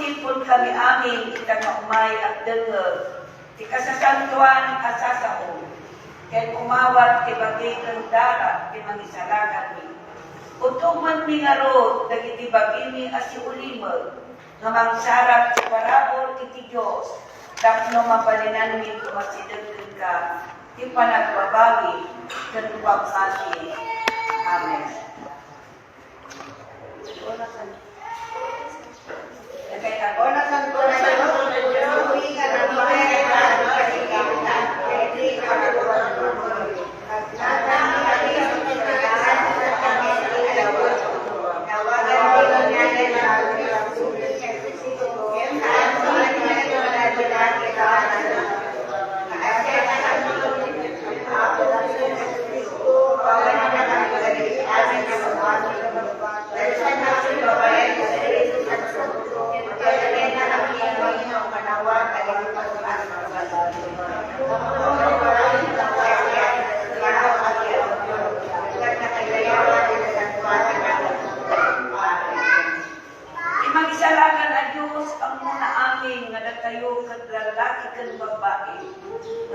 hipon kami amin kita nga umay at dengeg. Ti kasasantuan asasaon. Kaya umawat ti bagay ng darat ti mangisalagan mi. Utuman mi nga ro dagiti bagay mi asi ulimag. Nga mangsarap ti parabol iti Diyos. Tapno mapalinan mi kumasidagdag ka. Ti panagbabagi ken pagmati. Amen.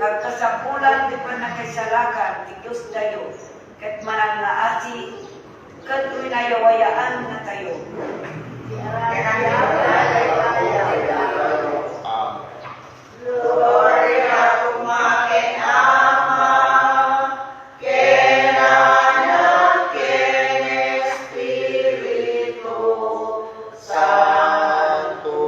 Nagkasapulan di pa nakaisalakan di Diyos tayo, kat manang nga ati, kat winayawayaan na tayo. Gloria kumain ama, kenanak ken Espiritu Santo.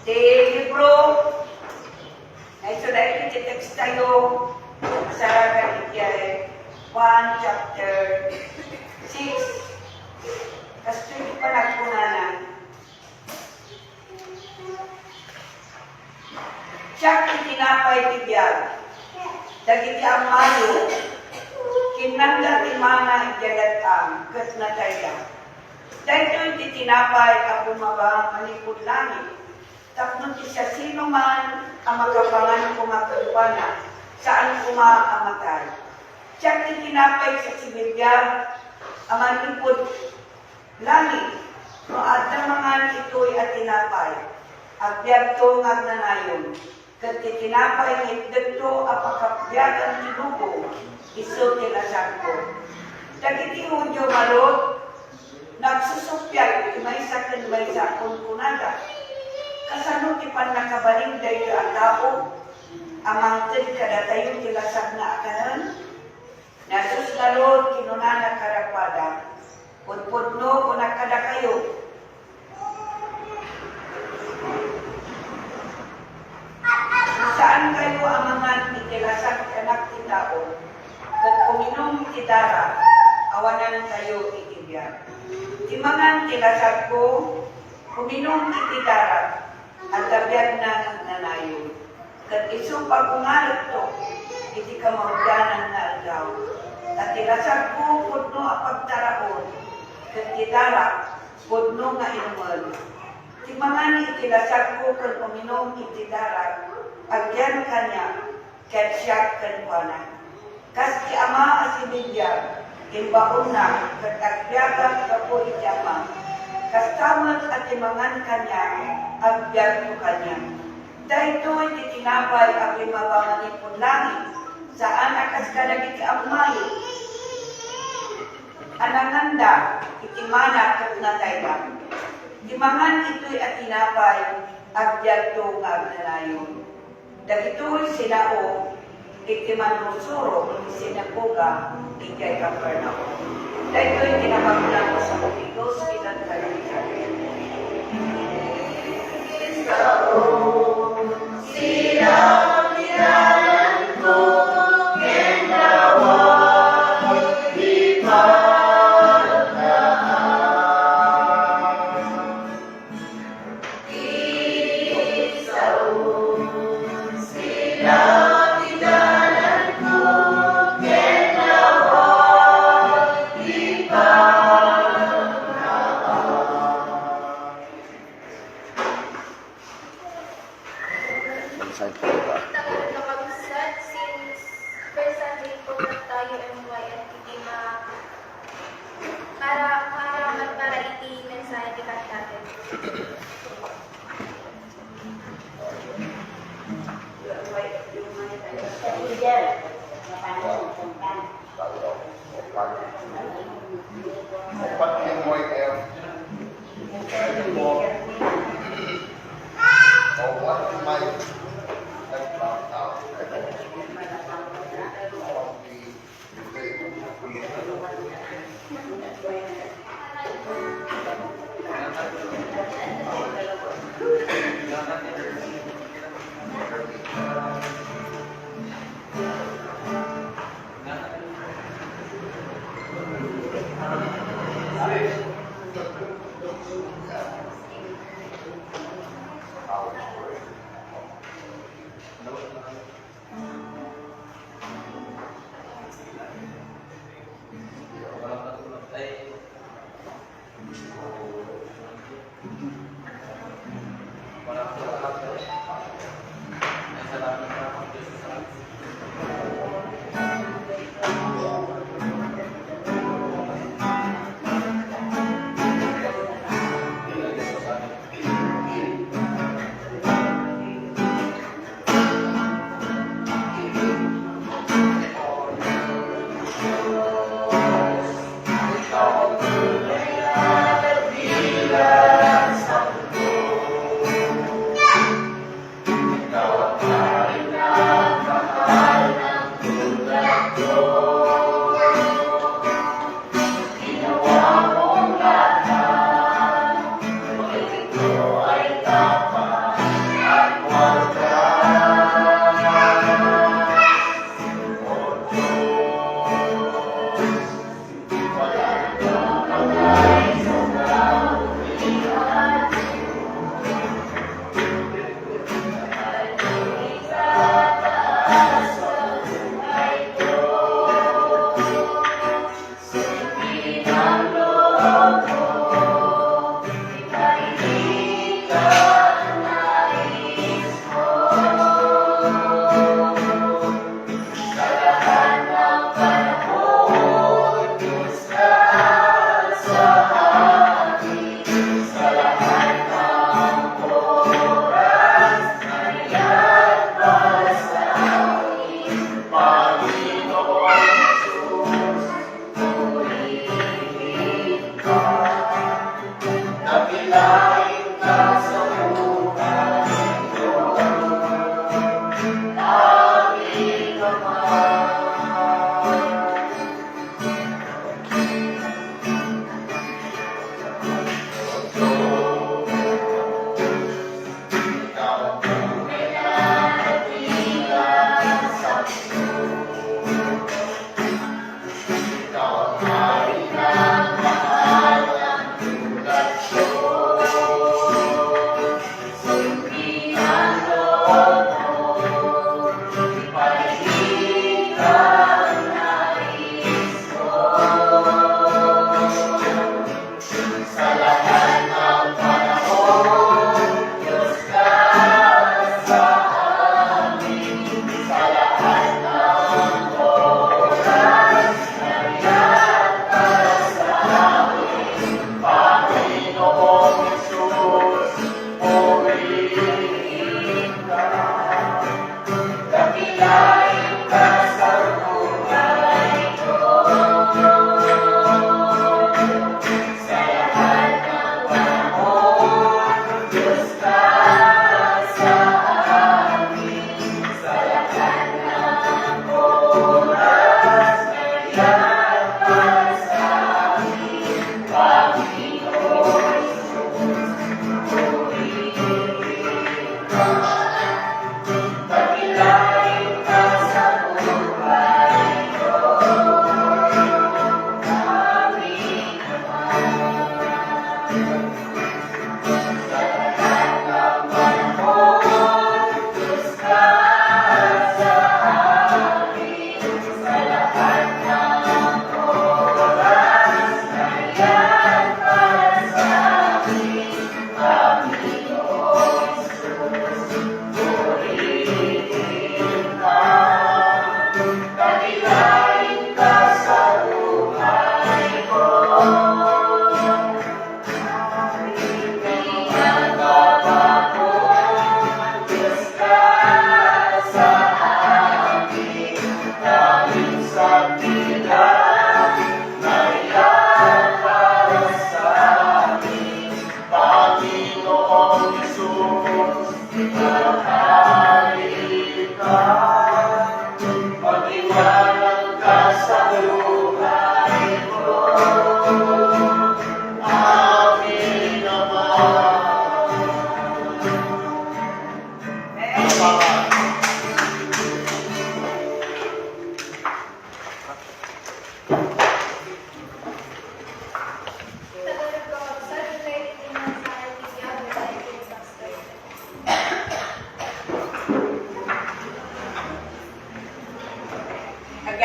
Libro, ay so dahil iti-text tayo, masarakan iti 1 chapter 6, kasi ito pa nagpunanan. Siya itinapay tibiyag, dagiti ang mayo, kinanda timana iyagatang, kat na tayo. Dahil ito itinapay ang bumaba manipod langit. Tapos siya sino man ang makapangan kumakalupana, saan kumakamatay. Siya tinapay sa sibilya, ang manipod langit, no at namangan ito'y at tinapay, at biyagto nga nanayon, kat tinapay ngitdagto apakapyagan tinubo, iso tilasan ko. Dagiti Hudyo marot, nagsusupyag, imaysa kan maysa kung kunada. Kasano tipan nakabaling dayo ang tao, amangtid kada tayo tilasag na akanan, nasus na Lord kinunana karapada, pudpudno kung nakada kayo. Saan kayo amangan itilasag anak ti tao, kat kuminom titara, awanan kayo itibiyag. Timangan tilasag ko, kuminom ititara, at kabiyag na nanayon. Kat isong pag-ungalit to, iti kamahugdanan na aldaw. At ilasag ko, pudno apagtaraon, kat kitara, pudno nga inuman. Timangani itilasag ko, kan uminom ititara, agyan kanya, kat siya kanwana. Kas ki ama asimilya, imbaon na, kat agyagang kapo iti ama. Kastamat at imangan kanya, agbyag ko kanya. Dahil ito'y titinapay ang limabangan ipon langit, saan akas kalagiti ang mayo. Ananganda, itimana kat natayla. Dimangan ito'y at tinapay, agbyag to agnanayon. Dahil ito'y sinao, itimanusuro, sinapuga, ikay Kapernaum. Dahil ito'y tinapaglan ko sa Pilipinas,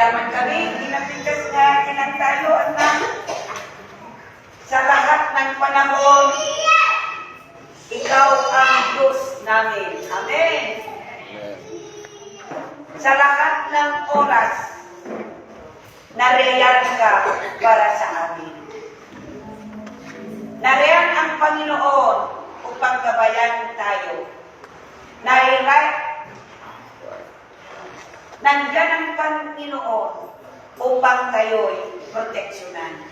yaman kami, ginapitas nga kinantayo na sa lahat ng panahon, ikaw ang Diyos namin. Amen. Sa lahat ng oras, nariyan ka para sa amin. Nariyan ang Panginoon upang gabayan tayo. Nandyan ang Panginoon upang tayo'y proteksyonan.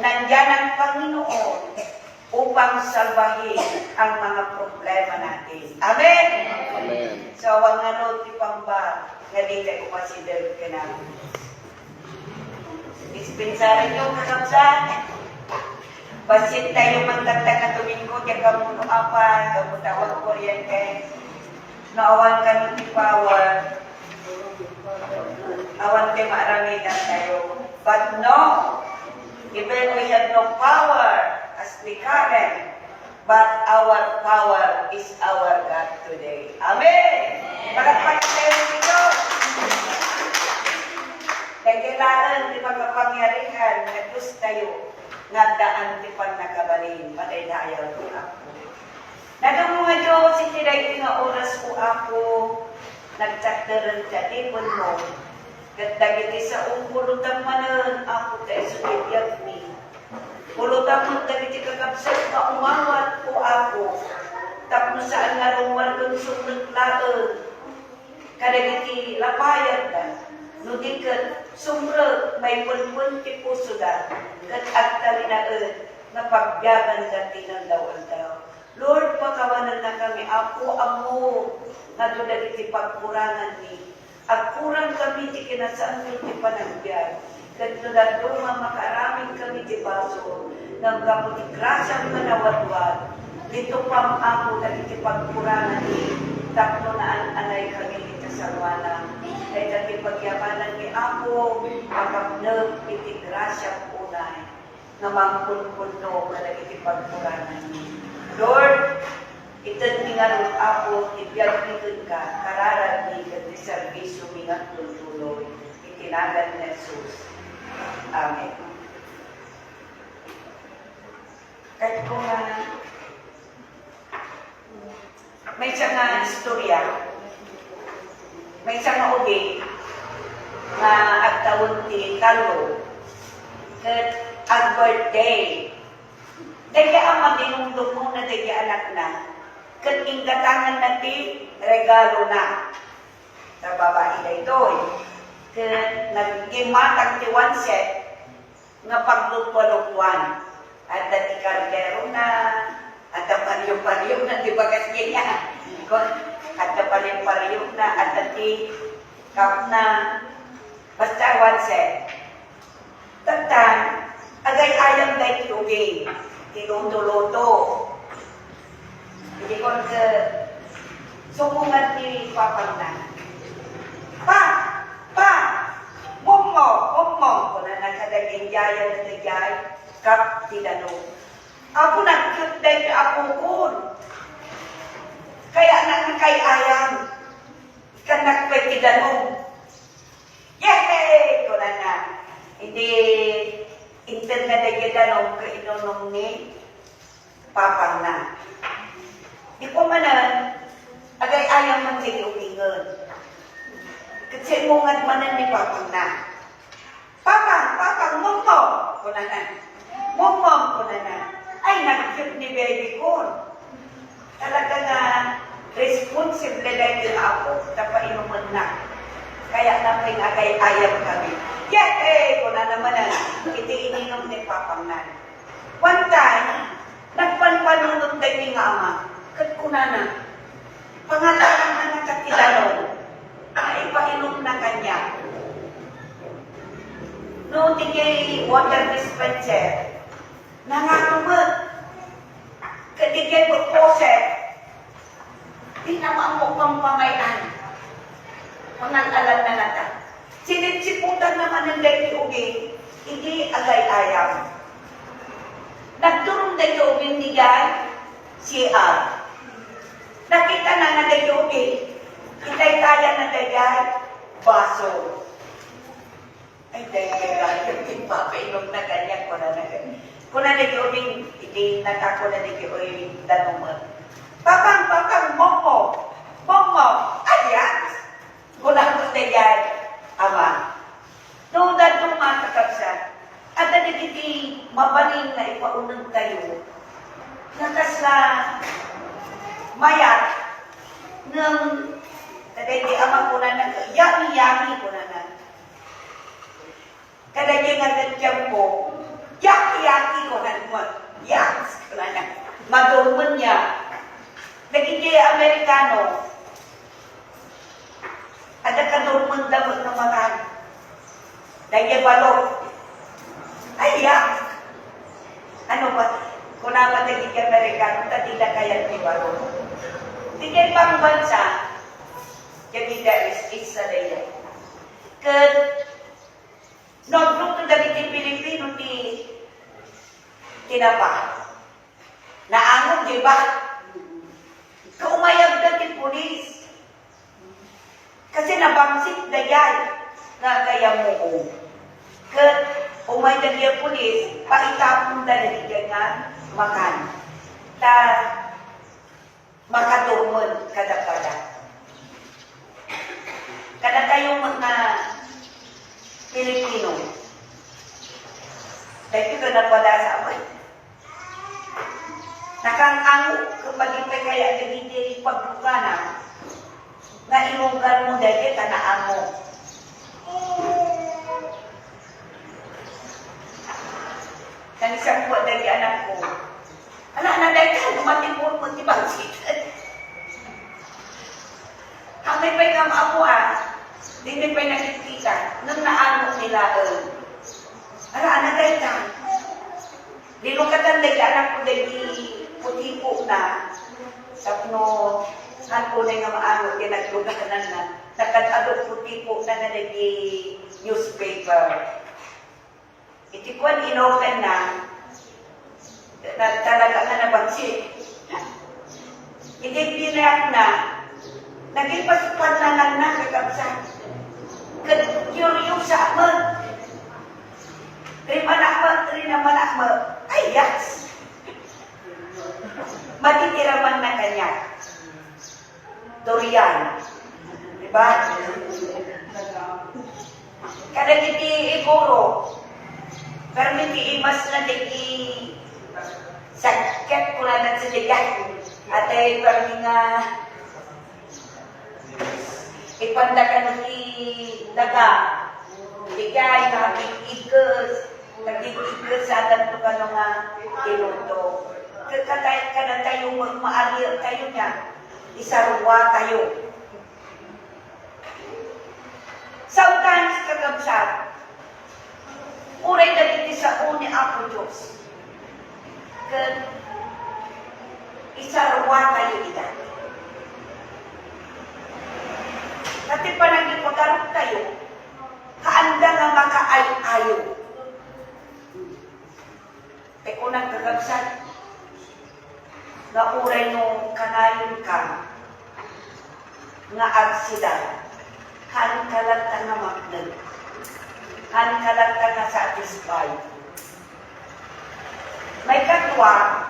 Nandyan ang Panginoon upang salbahin ang mga problema natin. Amen? Amen. So, wag nga no, tipang ba, nga di tayo consider ka na. Dispensarin yung kakamsan. Basit tayo magdagdag na Domingo, kaya kamuno apa, kamutawag kuryente. Naawan ka no ti power. Awan tayo maarami na tayo. But no, even we have no power as the current, but our power is our God today. Amen! Palagpagan tayo dito. Kailangan di magkapangyarihan na Diyos tayo nga daan di pag nakabalin, patay dayaw ko ako. Nadong mga Diyos, itiray nga oras ko ako, nagtakdaran ka, tipon mo, gagdagiti sa pulutan manan, ako tayo sa bibiyag ni. Pulutan mo, dagiti kagabsat, maumawat ko ako, tapos saan nga rumar dun sunod laon, kadagiti lapayag na, nudikat, sumrag, may punpun ti puso da, kat agtali na na pagbiyagan dati ng daw. Lord, pakawanan na kami, ako amo, na doon iti pagkurangan ni. Agkurang kami ti kinasaan ti panagbiyan. Ganito na doon makaraming kami ti baso, ng gapo ti grasyang manawadwad. Dito pang ako na iti pagkurangan ni, tapno na anay kami iti kasalwana. Kaya dati pagyamanan ni ako, makapnag iti grasyang unay, na mangpunpuno na iti pagkurangan ni. Lord, itan mingarot ako, ibiyag nitun ka, kararag ni gati servisyo mingat tuloy, itinagan ni Jesus. Amen. Kahit kung may isang istorya, may isang maudi na agtawon ti Carlo, kat ag-birthday. Dahil ang maginundog mo na dahil anak na, kat ingkatangan na ti regalo na sa babae na ito. Kat naggimatang ti one set nga paglupwa-lupwan. At ti kardero na, at pariyo-pariyo na, di ba kasi niya? At pariyo-pariyo na, at ti kap na, basta one set. Tagtan, agay ayam na itugay. Tiluto-luto. Hindi ko sumungan ni Papa na. Pa! Mumo! Kung na nagkadaging jaya na nagyay, kap tinanong. Ako nagkut dahil ako kun. Kaya nakakay ayam. Kanakpay tinanong. Yehey! Kung na. Hindi internet ay kitanong ka inunong ni Papang na. Di ko manan, agay ayang man siya umingon. Kasi mungad manan ni Papang na. Papang, mumo! Kunanan. Mumom kunanan. Ay, nag-cute ni baby ko. Talaga nga, responsible dahil ako, tapainuman na. Kaya namin agay ayang kami. Yehey! Kuna naman na, iti ininom ni Papang na. One time, nagpanpanunod tayo ni nga ama. Kat kuna na, pangalan na nakatilalong, na ipainom na kanya. No, tigay water dispenser, nangatumag. Katigay pagposet, di naman mo pang pamayan. Pangalalan na nata. Sinisiputan naman ng dahil ugi, hindi agay-ayam. Nagturong dahil ugi niyay, CR. Nakita na na dahil ugi, kitay kaya na dahil baso. Ay, dahil kaya yung papainom na ganyan ko na ganyan. Kung na nag-iubing, hindi natako na nag-iubing danong Papang, momo, ayan. Kung ako na yan, ama. Noong datong matakapsa, at na hindi mabaling na ipaunang tayo, nakasla mayat ng kadagi ama ko na yami ko na. Kadagi nga nadyam ko, yaki ko na yaks ko na madulman niya. Nagiging Amerikano, at nakadulman damot ng mga dahil balok. Ay, ano ba? Kung naman nagiging Amerikano, tadila kaya ni balok. Tingin pang bansa, kaya is sa daya. Kad, notebook na dagiti Pilipino ti tinapa. Naangog, di ba? Kaumayag na ti pulis. Kasi nabangsit na yan na kaya mo. Kad, umay na niya pulis, paitapon na naligangan makan. Ta, makatumon kada-kada. Kada tayong mga Pilipino. Dahil ito na pala sa amin. Nakang-ango kapag ito kaya hindi pagbukanan na ilugan mo dahil tanaan mo. Kanisang po dahil anak ko. Na dahil ka, lumatipon mo tibangsit. Ang may pa'y kamapuan, hindi pa'y nakikita, nang naano nila, na dahil ka. Dilukatan dahil anak ko dahil puti-po na, tapno, hanpo na nga maano, kinagluganan na, nakatalo puti-po na dahil newspaper. Itikuan inopen na talaga na nabangsit. Hindi pinayak na, naging pasupan na lang na kakabsa. Curious sa amin. Rin naman ay yaks. Matitiraman na kanya. Dorian. Diba? Kada kiti iguro, pero hindi imas na digi sakit ko na sa ligat. At ay parang nga ipandakan ni daga. Ligay, naging-ikas sa adan to ka nga inuto. Kakatayat ka na tayo, maalir tayo niya. Isarwa tayo. Sometimes kagabsat, uray na dito sa uni ako Diyos. Isarwa tayo ida. Kasi pa nang ipagkarap tayo, kaanda nga makaay-ayo. E kung nagkagabsat, na uray nung kanayon ka, nga agsida, kan kalagta nga magdag, kan kalagta nga satisfied. May katwa,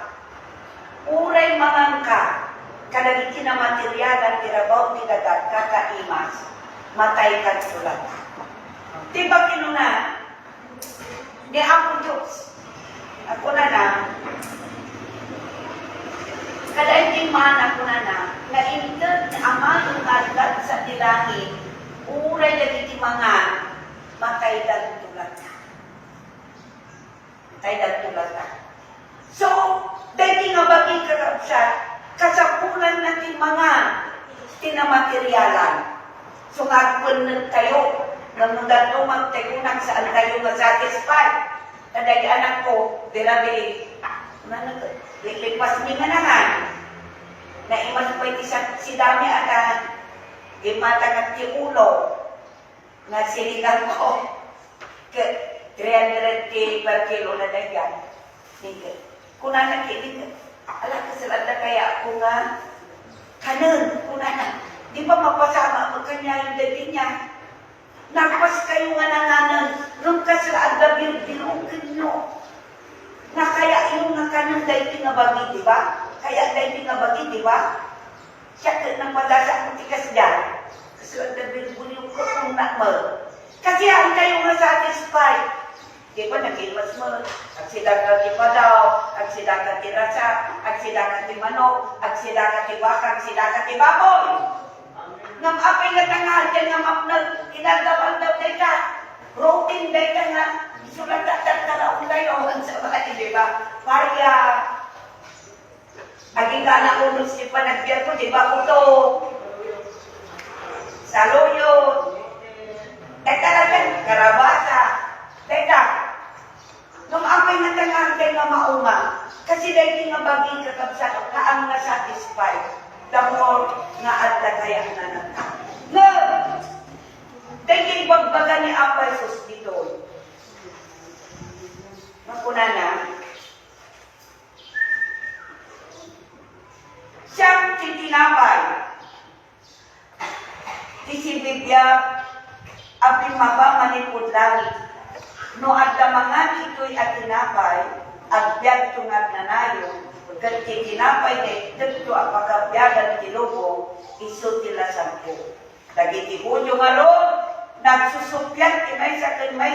uray mangangka, kadagiti na materyalan, tirabaw, tidagat, kakaimas, matay ka sulat. Diba kinuna, ni ako Diyos, ako na, kada hindi man ako na inintad ni Ama yung agad sa dilangin, uray na diti mga matay dan tulad ka. Matay dan tulad ka. So, dahil nga bagay kakabsat, kasapunan natin mga tinamateryalan. So, ngagpunan tayo, namudan to magtagunan saan tayo ma-satisfied. Kadagi anak ko, birabi, lipas niya nga naman. Na imas pa iti si dami at imatagat ti ulo na sinigang ko. 300 per kilo na dagan. Kuna na kinig, ala kasalad na kaya ako nga kanon, kuna na. Di ba mapasama mo kanya yung dabi niya? Nagpas kayo nga nanganan, nung kasla agabir, binukin nyo. Na kaya yung nakanan dahil pinabagi, di ba? Kaya dahil pinabagi, di ba? Siya ka nang madasa ang tikas dyan. Kasla agabir, buliw ko kung nakmal. Kasi ang kayo nga satisfied. Di ba, nag-ilmas mo? Ang sidakat ti padaw, ang sidakat ti rasa, ang sidakat ti manok, ang sidakat ti baka, ang sidakat ti baboy. Ngam apay nga tangal dyan nga mapnag, kinagawang daw day ka. Routine day ka nga. Sulat tatat ka na kayo. Ang sabay, di ba? Parya. Aging ka na unos si panagbiyan ko, di ba? Kuto. Saluyot. Teka lang, karabasa. Teka. Nung apay nga tangal dyan nga mauma. Kasi dahil nga baging kakabsa, kaang na satisfied. Damor nga at lagayan na nata. No! Dahil bagbaga ni Apesos dito. Magpuna na. Siyang titinapay. Tisibibya, abing mabamanipod langit. No at damangan ito'y at tinapay, agbyag tungag na nayo, kat tinapay na ito apakabyagan tilubo, iso tila 10. Dagiti hunyo nga ron, nagsusupyan imay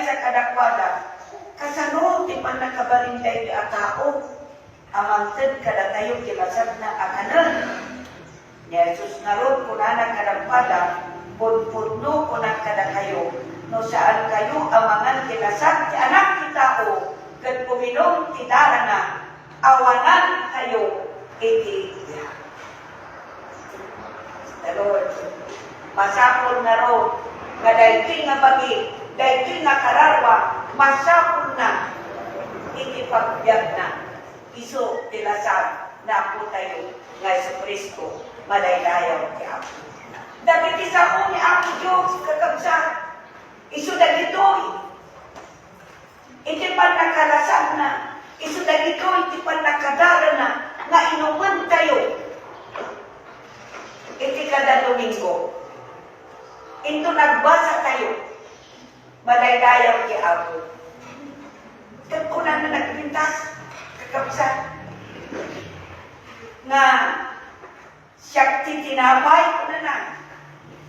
sa kadakwada. Kasano, di pa nakabarinday di atao, amangtid kada tayo kilasad na akanan. Yesus nga ron, kunana kadakwada, pudpudno kunang kada kayo, no saan kayo amangan kilasad ti anak kitao, kat puminom ti darana, awanan kayo iti the Lord. Masapol na ro, nga dahil nga bagi, dahil nga kararwa, masapol na, iti pagbiag na, iso tilasad na po tayo, nga Iso Kristo, malaylayaw ti Apo. Dapat isa ko ni Apo Diyos, kakabsat, iso dagitoy, iti pa nakalasad na, iso dagitoy, iti pa nakadara na, nga inuman tayo, iti kada Domingo. Ito nagbasa tayo, malaylayaw ti Apo. Kuna na nagpintas, kakabsat, nga siyakti tinapay, kuna na,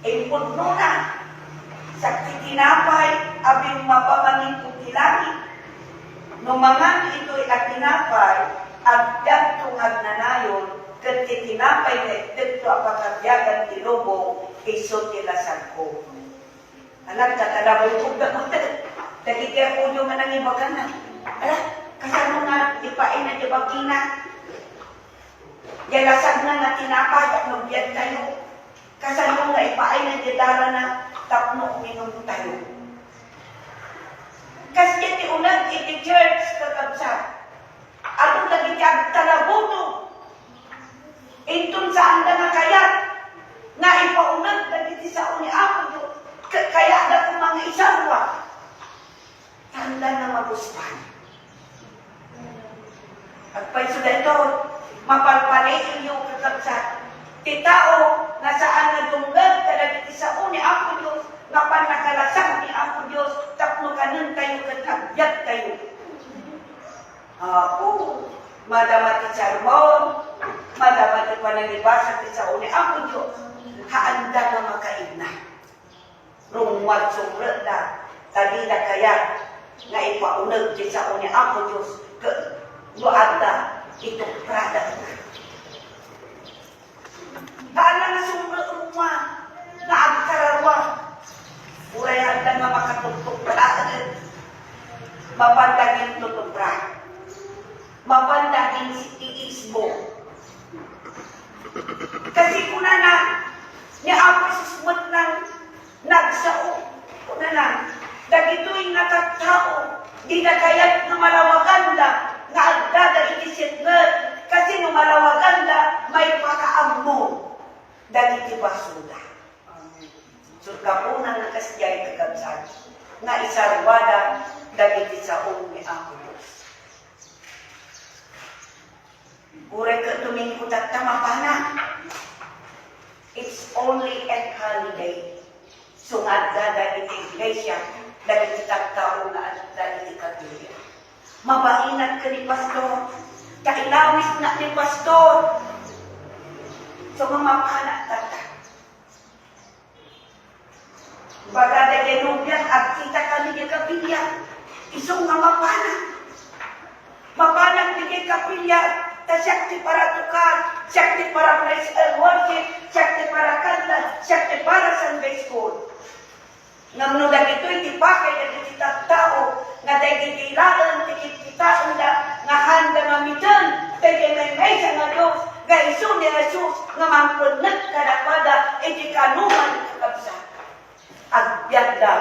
impudno na, sakti tinapay, abing mapamangin ko tilangit. Numangan ito'y at tinapay, agdag tungag na nayon, kat tinapay na ito apakabyagan tilubo, iso tilasan ko. Anak, katalaboy ko na dagigay ko yung nga nangibagan na. Ala, kasano nga, ipain na dibagina. Yalasag na nga tinapay at nubyan tayo. Kasano nga, ipain na didara na tapno minum tayo. Kasi iti unag iti church kakabsa. Ano lagi kag talabuto? Intun saan na kayat? Nga ipaunag lagi sa uni Apo Diyos. Kaya na kung mga isarwa. Tanda na maguspan. Agpay suda ito, mapalpaliin yung kakabsa. Titao, nasaan na dunggag kalagiti sa uni Apo Diyos, nga panakalasang ni Apo Diyos, tapno kanun kayo katagbyag kayo. Madamati sermon, madamati pananibasa sa uni Apo Diyos, haanda na makaigna. Rumwat sumret na, tali na kaya, nga ipaunag sa uni Apo Diyos, luada itong prada na. Paala na sumret rumwa, na agkararwa, urayan na nga makatugtog pala, mapandagin tutubra, mapandagin si iisbo. Kasi kuna na, ni Apo susmut ng nagsao, kuna na, dagito'y nakatao, di na kayat na malawaganda, nga agdada itisitngat, kasi nung malawaganda, may pakaammo, dagiti basuda. Surga po na nakasyay kagabsat, nga isarwada, dagiti sa ni Apo Diyos. Uray ka Domingo tatama pa na. It's only a holiday. Sungad dada iti iglesia, dahil kitang tao nga dahil iti kapilya. Mabainat ka ni pastor, kailawis na ni pastor. So mamapanak tata. Bagada genubian, agkita kami ni kapilya, isong nga mapanak. Mapanak ni kapilya, syakti para tukar, syakti para praise and worship, syakti para kanta, syakti para Sunday school. Ngamno dagito iti pakay dagiti tao nga dagiti ilaan ti kita nga handa mamitan dagiti may nga Dios nga isu ni Jesus nga mangpunnet kadapada iti kanuman kakabsa. Agbyagda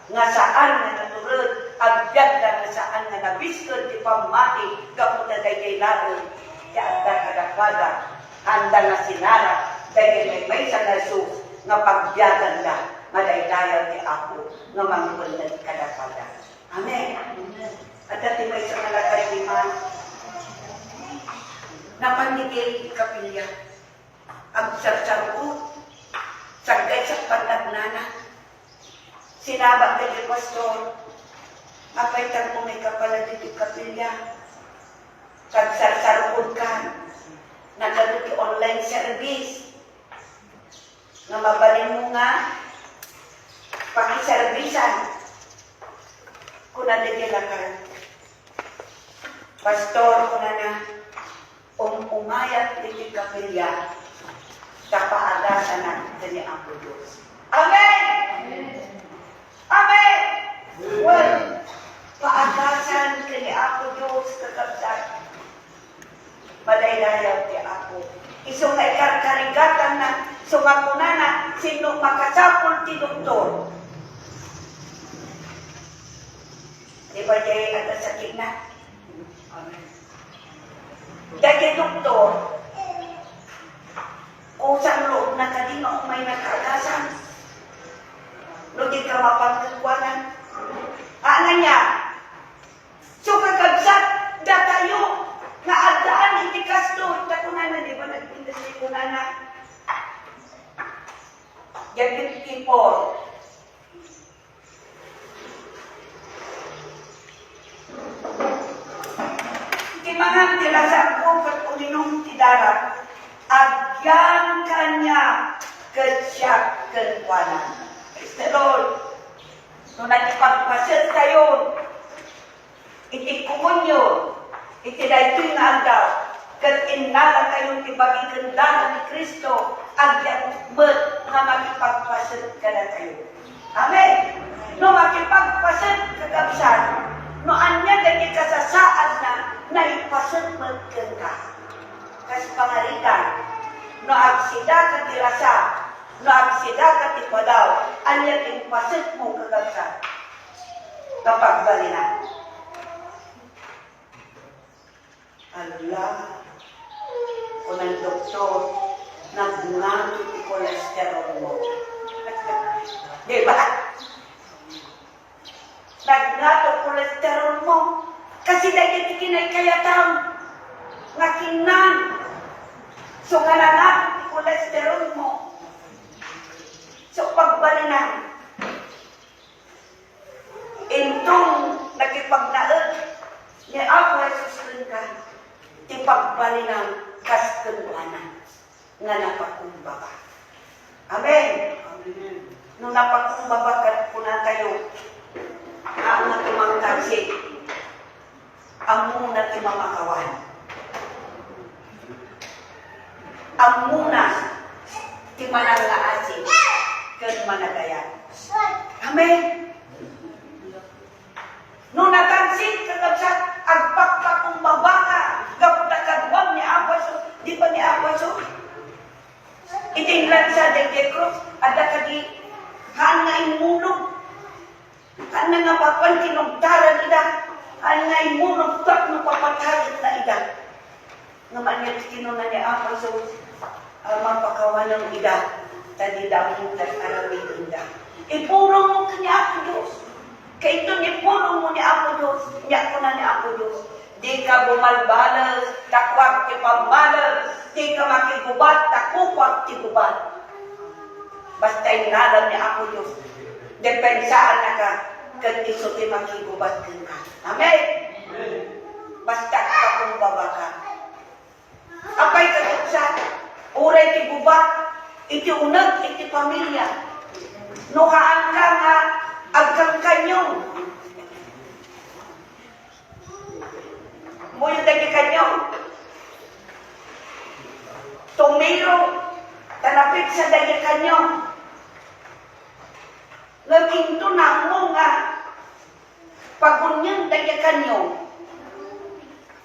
nga saan nga naturod, agbyagda nga saan nga nabiskod ti pamati kaputa dagiti ilaan ti agda kadapada handa nga sinara dagiti may nga Jesus nga pagbiyagan da madaydayaw ti ako nga mangpunnet kadapada. Amen. At dati may sa malakariman na panigay kapilya ang sarsaru sagay sa pandagnana sinabak kay pastor apaitan mo may kapala dito kapilya kag sarsaru ka nagano online service nga mabalin mo nga pakiserbisan kung nadigilakan. Pastor, kung na umayat dito kapilya kapaagasan na kanya ang Diyos. Amen! Amen! Well, paagasan kanya ang Diyos kakabsat. Madaydayaw ti ako. Isong ay karkarigatan na sumapuna na sino makasapol ti doktor. Di ba dahil ang sakit na? Dahil doktor, kusang loob na kanino may nakagasan. No di ka mapagkakwanan. Ano niya? So kakabsat, datayo, nga agdaan iti kastor. Takunan na, di ba nagpindas ni kunana? Yan 54. Timangan tilasan ko kat uminong tidara, agyan kanya kesyak kenkwanan. Praise the Lord. Nung nagpagpasit kayo, iti kumunyo, iti daytoy nga agaw, kat inala kayong ibagi kendahan ni Kristo, agyan met nga makipagpasit ka na kayo. Amen. No makipagpasit kagabsan, no anya gani kasasaad na naipasit magkan ka. Kas pangaritan, no agsida ka tirasa, no agsida ka tipadaw, anya ipasit mo kagabsan. Kapag balinan. Allah, kung ang doktor, nagngato yung kolesterol mo. Diba? Nagnato kolesterol mo. Kasi dahil ikinay kayatam. Nga kinan. So nga nangato yung kolesterol mo. So pagbalinan. Intong nakipagnaod. Ni ako ay susunod ti pagbalinan kastunwanan nga napakumbaba. Amen. Amen. Nung napakumbaba kat punan kayo, ang natumangkansi, ang muna ti mamakawan. Ang muna ti manangaasi, kat managayan. Amen. Nung natansin kagabsat, agpakpakumbaba ka, kaputakadwag ni Abaso, di ba ni Abaso? Itinglan sa degdekros, ada kadi, haan nga imulog. Haan nga papan kinugtaran ida, haan nga imulog, tak no papatalit na ida. Naman yan kinunan ni Abaso, mapakawan ng ida, tadi damong tag-arawin ida. Ipurong mo ka ni Apo Diyos. Kaya ito nipurong mo ni Apo Diyos, niya ko na ni Apo Diyos. Di ka bumalbalas, takwag ti pambalas, di ka makigubat, takukwag ti gubat. Basta inalam ni Apo Diyos, depensaan na ka, kag iso ti makigubat ka. Amen? Basta kakumbaba ka. Apay ka sa uray ti gubat, iti unag, iti pamilya. Nuhaan ka nga, agkang kanyong. Muyo dagi kanyong. Tumiro, tanapit sa dagi kanyong. Ngaminto na mo nga, pagunyang dagi kanyong.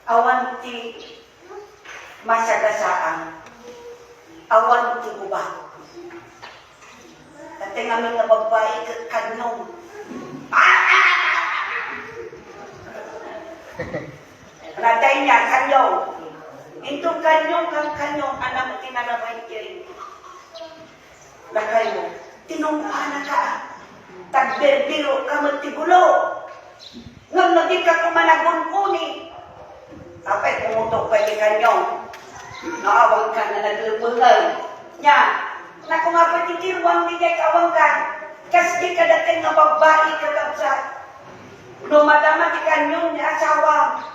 Awan ti masagasaan. Awan ti gubat. At nga mga babae kanyong. Natay niya kanyong. Ito kanyong kang kanyong anak mo tinarabay kayo. Lakay mo. Tinumpaan na ka. Tagberbiro ka magtigulo. Ngam na di ka kumanagun-uni. Kapit pumutok pa di kanyong. Naawang ka na naglubungay. Nya. Na kung nga patitirwang di kay kawang ka. Kas di ka dating nga babae ka kapsat. Lumadama di kanyong ni asawa.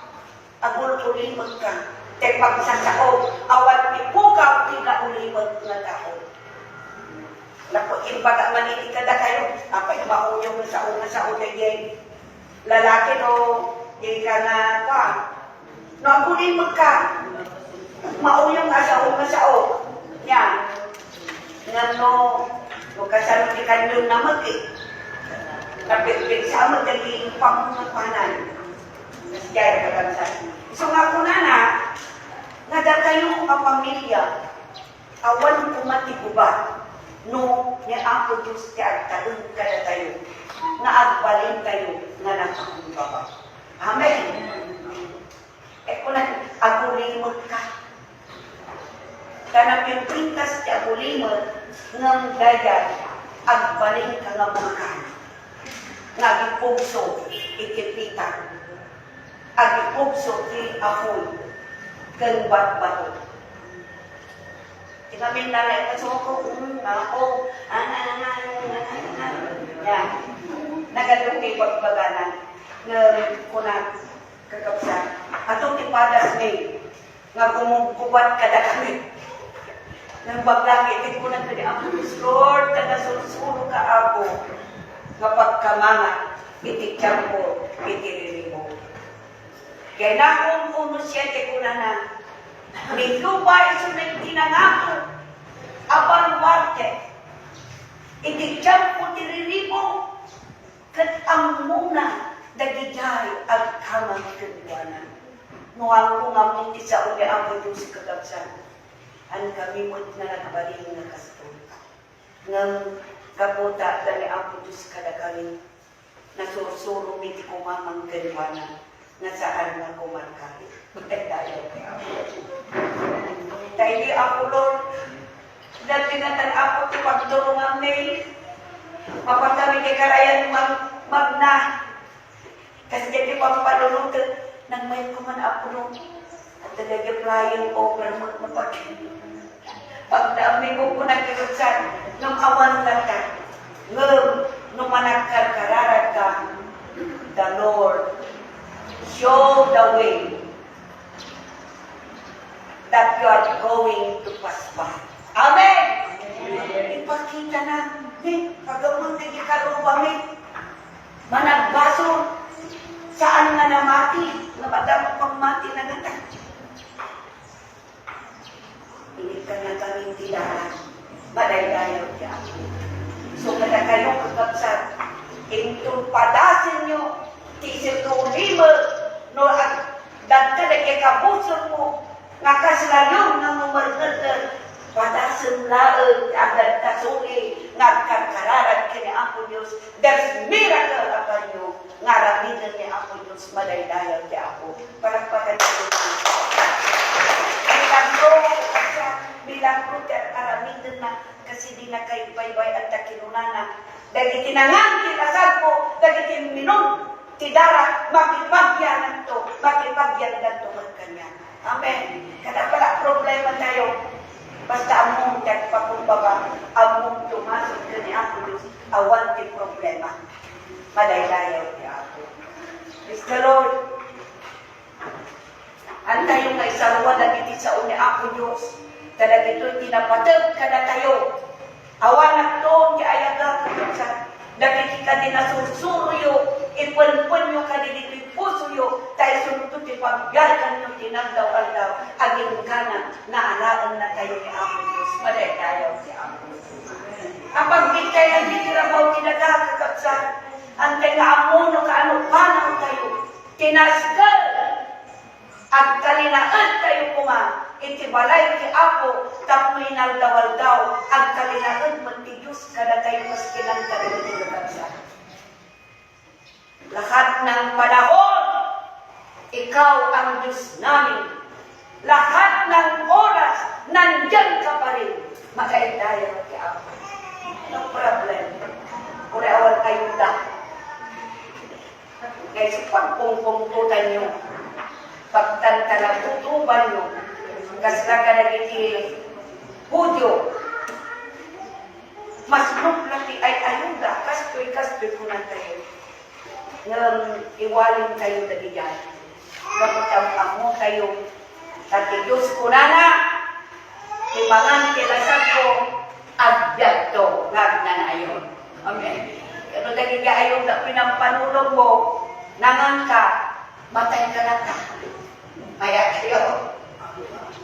Agul-ulimag ka. Te pagsasao, awat ni pukaw, pinaulimag na tao. Naku, imbaga maniti ka na kayo. Apay mauyong sa una yan. Lalaki no, di ka na ka. No, agulimag ka. Mauyong sa una yan. Nga no kasano di kanyong namag eh. Kapit-pit sa amag, naging pamungapanan. Kaya kagansa. So nga po na, nadatayo ang pamilya, awan kumatiguba, no, niya ako Diyos ka, taon ka na tayo, na agbalin tayo, na nakakumbaba. Amen. Eh kung agulimod ka, kanang yung pintas ti agulimod, ng dayan, agbalin ka nga mga nagipugso, ikipita. Agipugso ti apoy, kan bat-bato. Kami nanay, kasoko, ako, yan. Nagadong kay pagbaganan, na kunang kakapsa. Atong tipadas may, nga kumukubat kada kami. Nang baglaki, iti ko na kani ako, Lord, taga-susuro ka ako, kapag kamanga, iti tiyampo, iti ririmo. Kaya na kung uno siya, iti ko na nito ba isunay tinangako, abang warte, iti tiyampo, iti ririmo, kat ang muna, dagijay, ang kamang kagwanan. Nuhang ko nga mong isa uli ang ito si kagabsan. Ang kami mo na nagbaling na kaston. Ngam kaputa dali ang putus kadagaling. Nasursuro miti kumamang ganwanan. Nasaan na kumarkari. Tayo kaya ako. Tayo di ako, Lord. Dati natan ako ti pagdurungang mail. Mapagkami kay karayan magna. Kasi di pagpalunod. Nang may kuman ako, Lord. At nag-apply over mo mapagkini. Pag dami ko po nagkirutsan, nung awan lang ka, nung managkarkararag ka, the Lord, show the way that you are going to pass by. Amen! Ipakita na, pagkamang nagikaruba, managbaso, saan nga namati, napadamo pang mati na natin. Hindi ka na kaming tilaran. Madaydayaw siya. So, kada kayo kagabsat, intong padasin nyo, tisip no lima, no dagka na kikabuson mo, nga kaslayong nga mamargatan, padasin laang, agad kasuli, nga kakararan kini Apo Diyos. There's miracle upon you, nga ramidan ni Apo Diyos, madaydayaw siya ako. Palagpagan niyo. Bilang ruter aramidan na kasi di na kay baybay at takinunana. Dagi tinangan, tinasad po, dagi tinminom, tidara, makipagyan to, makipagyan to magkanya. Amen. Kada pala problema tayo, basta among tagpakumbaba, among pumasok ka ni ako awan ti problema. Madaydayaw ti ako. Praise the Lord. Antay yung kaisawa na biti sa uni ako Diyos. Kada dito tinapatag ka na tayo. Awan at to, di ayaga ka sa nabiti ka din na susuryo, ipon-pon yung ka din ito'y puso yo, tayo sunod ti pagbiyagan yung tinagdaw-aldaw, aging kanan, naalaan na tayo ni ako Diyos. Maday tayo si ako. Ang pagbitayan, di tirabaw tinagakakapsan, ang tinaamuno ka ano, panaw tayo, tinasgal, at kalinaan tayo kuma, itibalay ti ako, tapoy nagdawal-daw, ang kalinaan ti Diyos, kada tayo mas kinangkarin siya. Lahat ng panahon, ikaw ang Diyos namin. Lahat ng oras, nandyan ka pa rin. Magkaindayan ti ako. No problem. Kung awal kayo da. Guys, pagpungpungtutan nyo, pagtantalaputuban nyo, kasla ka nagiti Hudyo, mas nuplati ay ayuda, kastoy ko na tayo. Nang iwalin kayo na diyan. Kapag amo kayo, kati Diyos ko na, imangan kilasag ko, agbyag to, ngag na ayon. Amen. Kano daging ayon na pinampanulog mo, nangan ka, matay ka na ka. Maya kayo.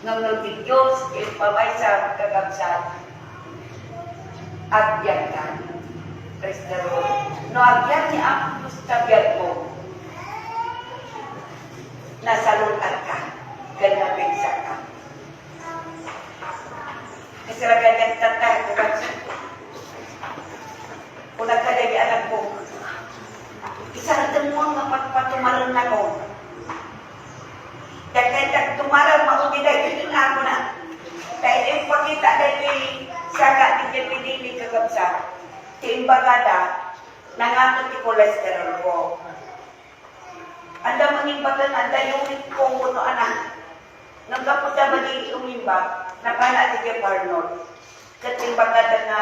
Nang di Diyos, ipabay sa kagabsat, agbyag ka. Praise the Lord. No, agbyag ni ang Diyos tabiyag mo, nasalutan ka, ganapin sa ka. Kasi ragagan tatay, kagabsat. Kung nagkadagi anak ko, isaratan mo ang mapatumaran na ko. Dagdag tumarang maumiday, ito na ako na. Dahil yung pakita dahil saka di pinili kagabsat, timbagada, nangato ti cholesterol ko. Anda mangimbatan, anda yung kong kuno anak. Nang kapunta ba di umimbag, napala ti kay Arnold. Katimbagada na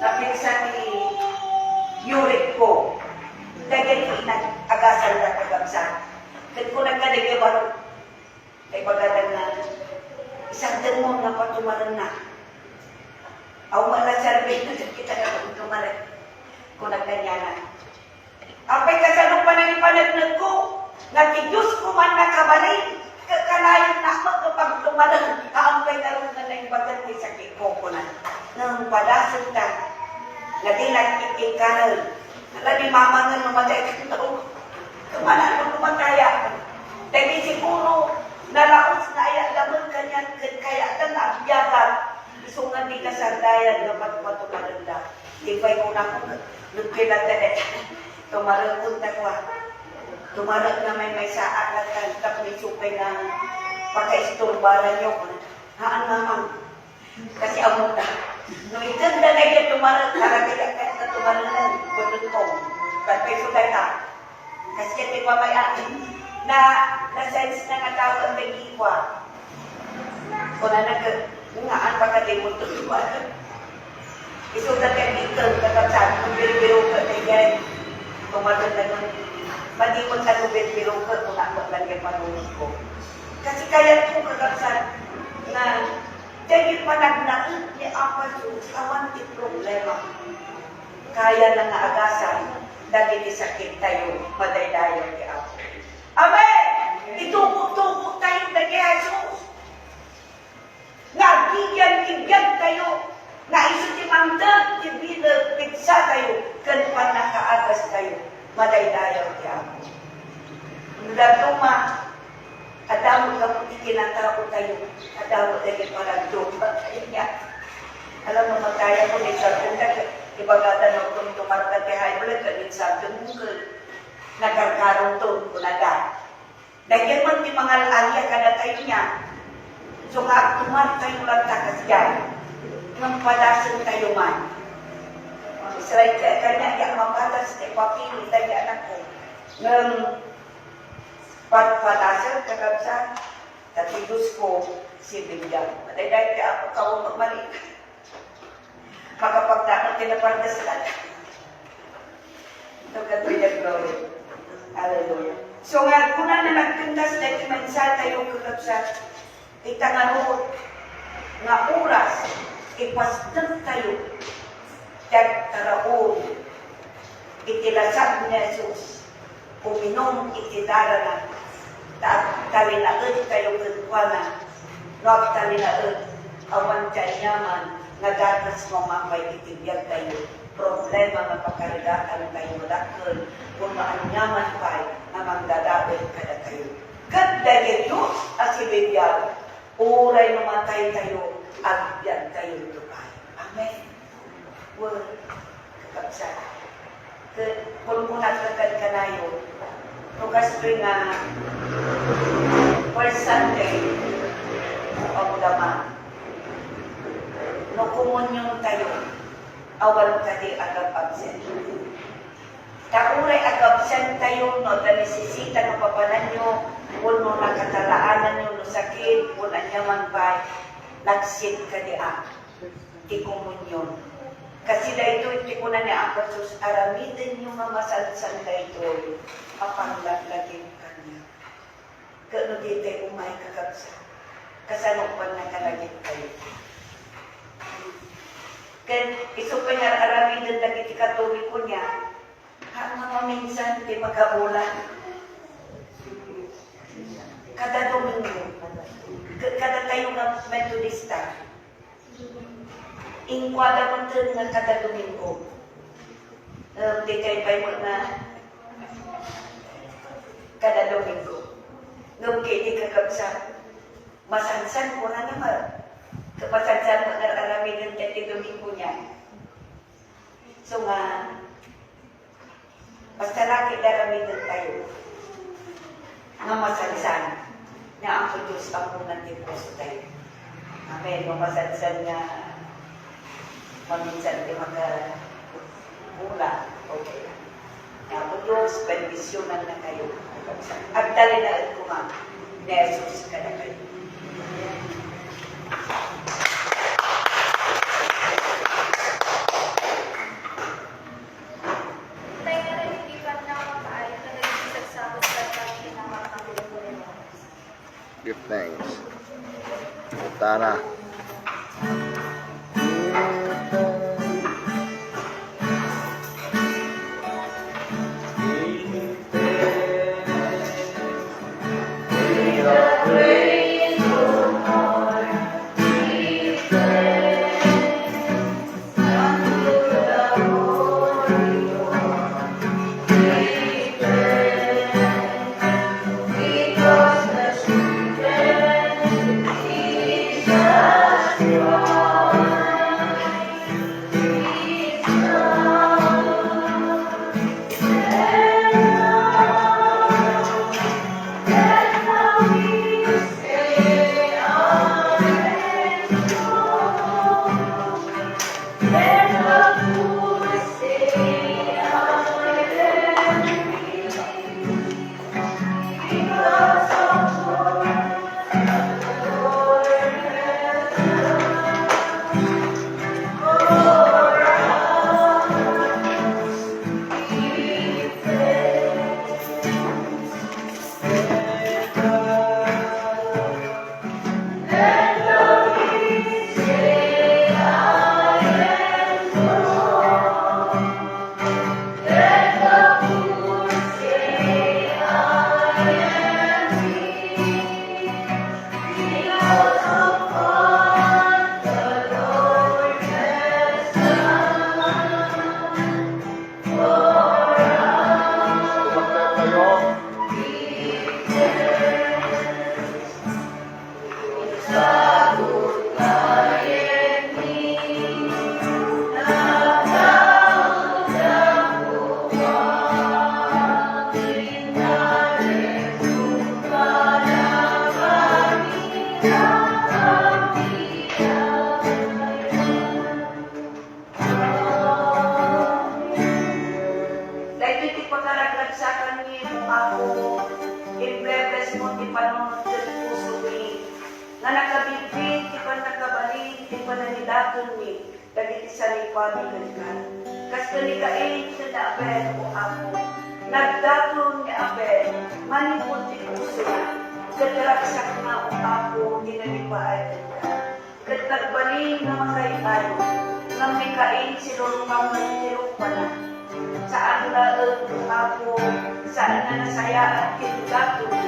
napiksa ti uric ko. Dagay ti agasan na kagabsat. Kat ko nagkadagay baro, ay pagkatag na, isang din mo na patumaran na. Aw malasarbi na kita na patumaran. Kung nagkanyanan. Apay kasalong pananipanagnan ko, nga ti Diyos ko man nakabalik, kakalayon na ako kapag tumaran, kaampay na rin na yung bagat ni sakit ko ko na. Nang padasan ka, nga di nagkikikanan, ala ni mama nga lumatay ka ito. Kamanan mo lumataya. Dahil siguro, nalaos na ay alaman kanya, kaya ka na abyagan. Gusto nga di ka sardayan, dapat patumaranda. Ipay ko na ko, nagkilagdade. Tumarang na ko. Tumarang na may saat na kantap may supay na pagka-isturbaran nyo. Haan naman. Kasi amon na. Nung itanda na yan tumarang, karagaya ka tumarang na. Butod ko. Patay sugay ka. Kasi kaya pamayain na na-sense na nga tao ang nag-iwa. Kung na nag-ngaan pa ka din mo ito iwa. Ito na kayo dito, kakapsabi kung biro-biro ka na yan. Tumatod na nun. Madi mo sa biro-biro ka kung nakot lang yung manunod ko. Kasi kaya po kakapsabi na dahil panagnain ni Apasus, awan di problema. Kaya na nga agasan, dahil sakit tayo, madaydayan ni Apo. Amen! Itubog-tubog tayo na kay Jesus. Nagigyan-gigyan tayo. Naisutimangdag, tibilag, pigsa tayo. Kanpan nakaagas tayo, madaydayan ni Apo. Laduma, adamo ka po ikinatao tayo. Adamo tayo parang doba tayo niya. Alam mo, magkaya ko ni Sarpunta, ibagatan mo kung tumarta kay high blood, kanin sabi mo ka, nagkarkarong to, kunaga. Dahil man di mga alya ka na tayo niya. So nga, tumarta yung lagtakas dyan. Nang palasin tayo man. Israel ka kanya, yung mapatas, papili tayo anak ko. Nang palasin, kakabsan, katibus ko, si Bigyan. Madayday ka ako, kawang magmalik. makapagdakot tinapardas lang. Ito katuya glory. Hallelujah. So nga, kung na nagtindas na imansa tayo kakabsat, itangarot nga oras, ipasdag tayo, tag taraon, itilasag niya Jesus, uminom itidaranan, talinaad tayo kagwana, no talinaad, awan kanyaman, nga datas mo mamay itibiyag tayo, problema nga pakarigaan tayo malakon, kung maanyaman pa, na magdadabit kada tayo. Ganda Diyos asilibiyag, uray namatay tayo, agyan tayo tupay. Amen. Word, kakabsat. Kung munagkagad ka na yun, lugas ko nga, first Sunday of the month, no kumunyon tayo, awan ka di agad absent. Kauray agabsan tayo, no, nanisisita ng papanan nyo, kung no nakatalaanan nyo, no sakit, kung anyaman ba, nagsit ka di di kumunyon. Kasi dahito, iti ko na ni ako, sus, aramidin nyo nga masansan dahito, apanglagin ka niya. Kano di tayo umay kagabsan, kasanupan na kalagin kayo. Kan, iso pa niya, aramidin na iti katuwi ko niya, ang mga minsan, di magkaulan. Kada Domingo, kada tayo nga Methodista, ingkwada mo ito nga kada Domingo. Di kayo pa mo na kada Domingo. Nung kiti kakabsa, masansan ko na naman. Kapasansan mo na aramin ng kati Domingo niya. So nga, basta lagi daramitan tayo nga masansan na ang Diyos ang unang deposo tayo. Amen. Masansan nga maminsan di magkabula. Okay. Nga ang Diyos, bendisyonan na kayo. At dali na ko nga, na Jesus ka na kayo. Give thanks. Tara. dagiti sa likwami ka. Kas kanikain sa Abel o ako, nagdatong ni Abel, manipod ti puso na, kadaragsak na o ako, ginalipaan ka. Kat nagbaling na makaibayo, nga may kain silong mamagtirupa na, saan laag o ako, saan na nasayaan kinudatong na,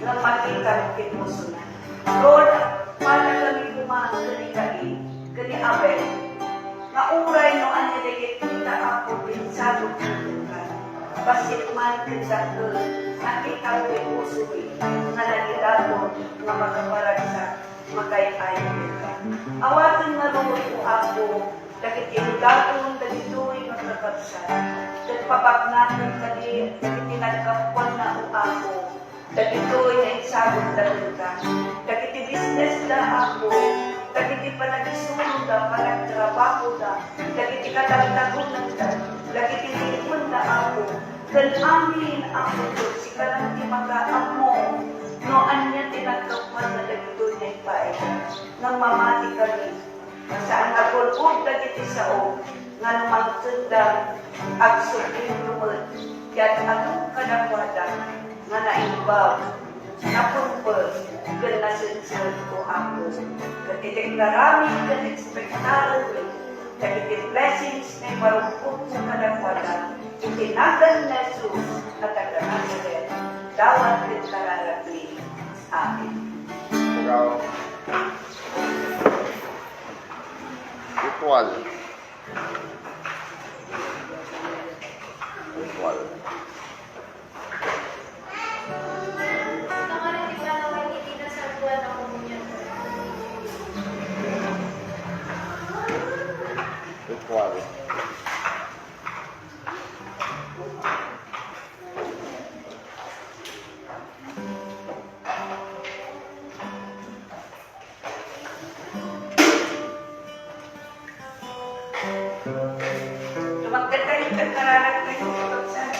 nga magikan kinuso na. Lord, para kami kumang kanikain, kani Abel, mauray no anya dayet kita ako pinsagod ka. Basit man kinsakol, nakita ko usuwi, nga nagidato, nga makaparagsak, magkay-ayon ka. Awatan nga lungod ko ako, dagit inudatong, dagito'y magkakabsan. Nagpapagnatin kani, dagit inagkapuan na o ako, dagito'y naisagod na ka. Dagit business na ako, dagiti panagisulong da, panagtrabaho da, dagiti katagtagunan da, dagiti lipon na ako, kan amin ako doon, si kalang ti mag-aamo, no anya tinagkapan na dagito na ipae, nang mamati kami, saan nagulog dagiti sao, nga magtundang, agsubin lumod, kaya't anong kadakwada, nga naimbag, napunpag, kan nasensyal ko ako. Katideklarami, katidekspektaran, katidek blessings na iparungkot sa kadakwada, itinagan na Jesus at aganasalit, dawat kitkararagli sa akin. Ikaw. Ritual. Ritual. Ritual. Tumagkat tayo kagkaralag na yung pagsan.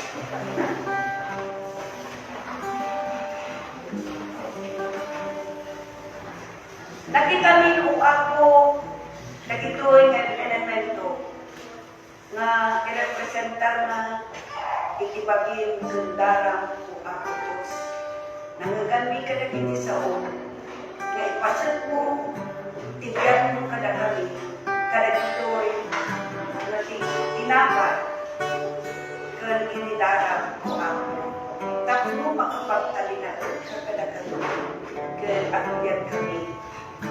Lagi kami kung ako, nagito'y ng elemento na irepresentar na itibagin gandarang o ako Diyos. Nangagami ka na kini sa o, na ipasat mo, tigyan mo kada kami, kada dito'y tinapay, kan inidarang o ako. Tapos mo makapagtalina sa kada kami, kan agyan kami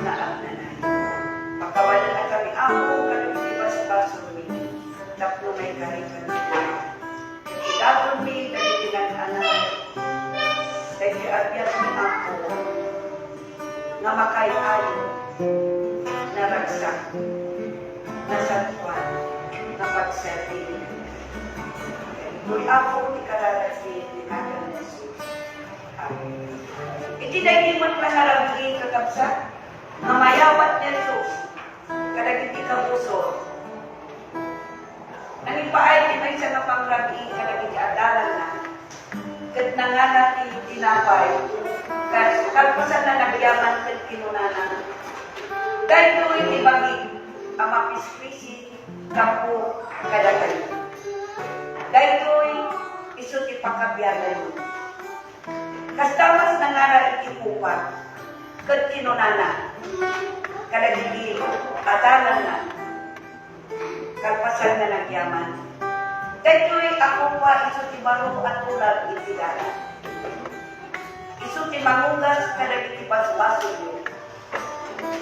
na ang nanay. Pagkawalan na kami ako, kada itibas-baso mi, tapos may kari-kari. Idagon mi, dahil anak, dahil agyan mi ako, na makay-ayo, na ragsak, na satwan, na pagserti. Kung ako, di kararasi, di nagan na Jesus. Itinagin mo't panaragli kakabsak, na mayawat niya Jesus, kadagiti kabuso. Nanipaay di may sa napangragi, kadagiti adalan na, kat na nga natin tinapay, kalpasan na nagyaman kat kinunanan. Dahil do'y ibagin, ang mapispisi, kapo, kadagay. Dahil do'y iso ti pagkabiyanan. Kastamas na nga na ikipupan, kat kinunana, kadagiti adalan na, kalpasan na nagyaman. Dahil do'y ako pa iso ti baro at ulag itidala. Iso ti mangugas kadagiti basbaso nyo,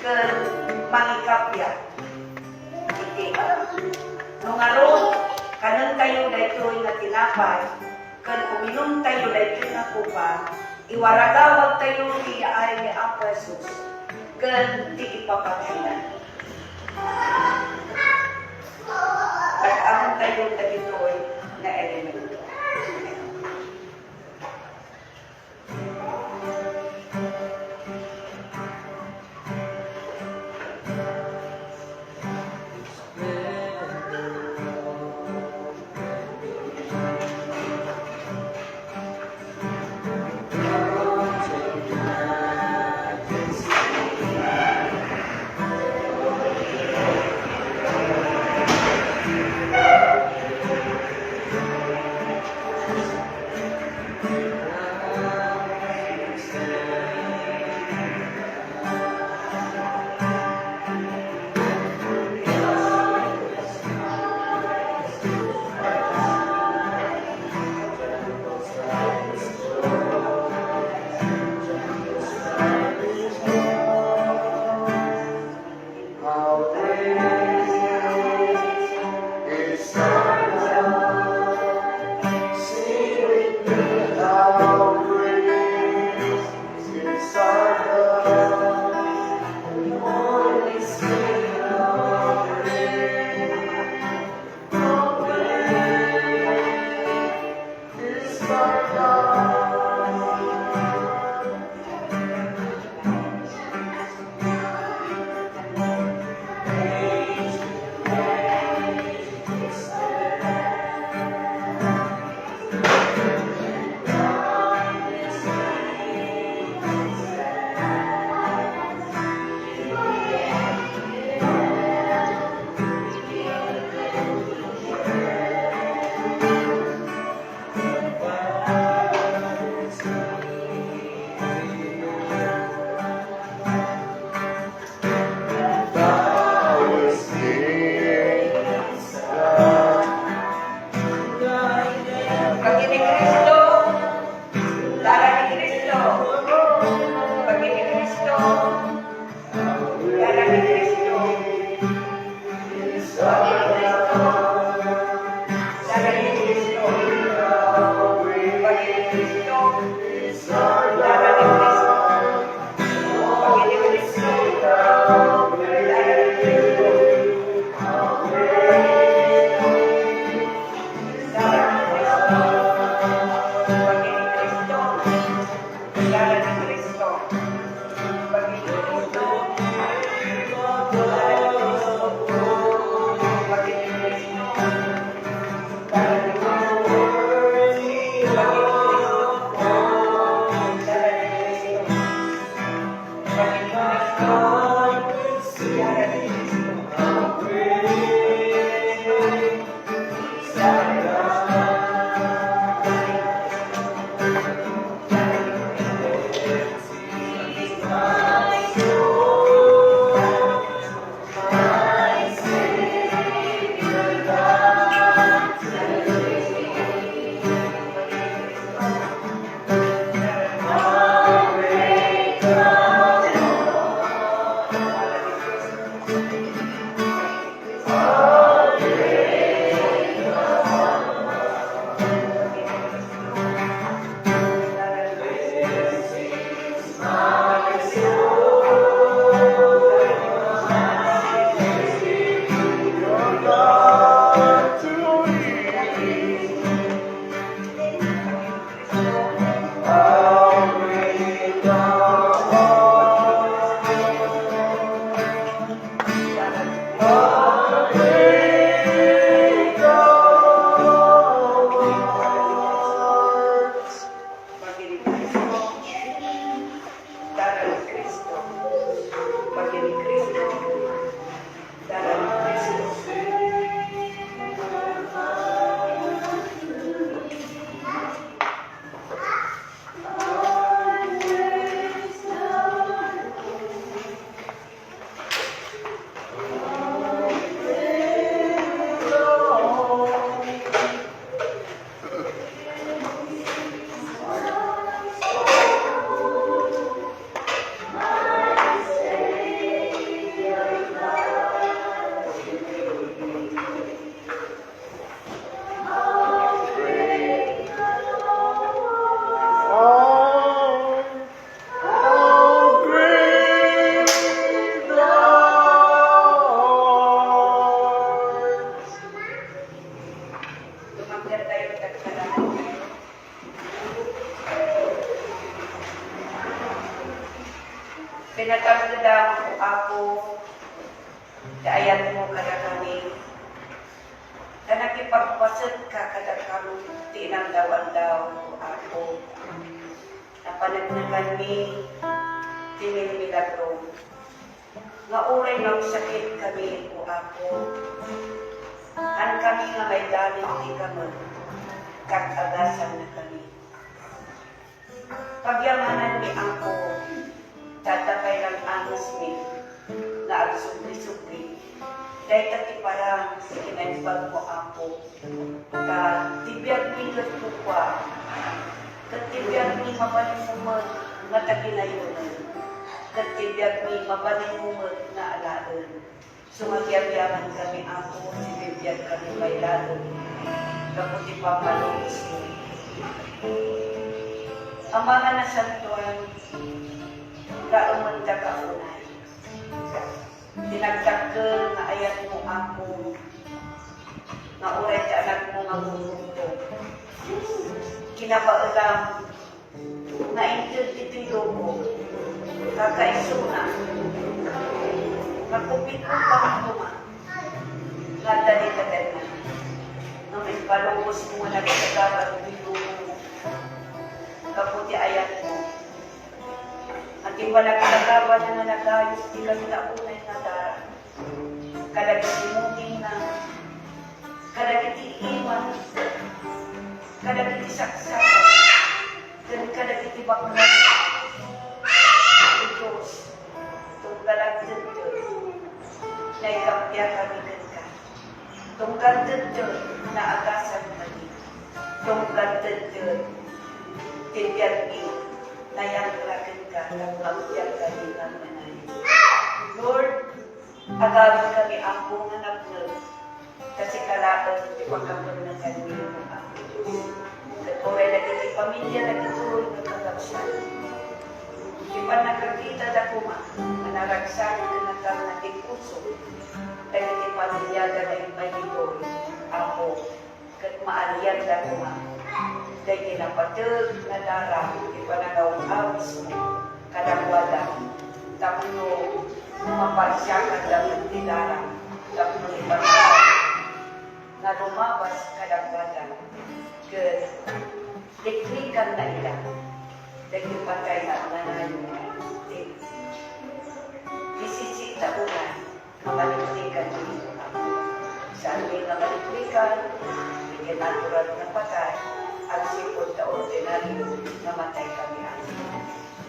kat mangikapya. Iti. Nung aron, kanon tayo daytoy na tinapay, kan uminom tayo daytoy na kupa, iwaragawag tayo ti ay ni Apesos, kan ti ipapaghinan. Nag-amon tayo daytoy na elemento. Tinagtagdadam ko ako, kaayan mo kada kami. Nakipagpasad ka kada kami, tinangdawan daw ko ako. Napanagnagan mi, tinilmilagro. Nga uray ng sakit kami ko ako. An kami nga may dalit di kami, kakagasan na kami. Pagyamanan mi ako, tatapay lang angos mi, na agsubli-subli. Dahil tati parang sinaimbag mo ako, ka tibiyag mi nagtukwa, ka tibiyag mi mabalimumag na taginayonan, ka tibiyag mi mabalimumag na alaan. Sumagyabyaman kami ako, sinibiyag kami bailaon, kaputi pamalungis mo. Ang mga nasantuan, kaumanda ka unay. Tinagtakkel na ayan mo ako, na uray ka anak mo nga bumundo. Kinapaalam, na intil ito'y lobo, kakaisuna, nakupit mo pang tuma, nga dali-dali na, na may palungos mo na nagkagawa ng lobo, kaputi ayan mo. At di pala kinagawa na nalagayos, di kami naunay na dara. Kadagiti munging na, kadagiti iman, kadagiti saksakan, dan kadagiti baklan. Diyos, tunggalag dito, na ikapya kami ka. Tunggal dito, na agasan kami. Tunggal dito, tibiyag na yang kelakin ka, ng magpiyag kami ng nanay. Lord, agawin kami ako nga naglag, kasi kalaban, di pagkabal na kami ng ako. Katuray na kiti pamilya, nagituloy ng kagapsan. Di pa nakakita na kuma, manaragsan na nakal na tikuso, dahil kiti pamilya na yung pahitoy, ako, kat maaliyag na kuma. Dahil kinapatid na darang, ipanagawang awis mo, kadagwada, tapno mapasyakan dapat di darang, tapno ipanagawang, na lumabas kadagwada, ke liklikan na ila, dahil patay na nanayon, isisita una, mamaliklikan dito ako. Saan may namaliklikan, hindi natural na patay, ang sipot na ordinaryo, namatay kami ang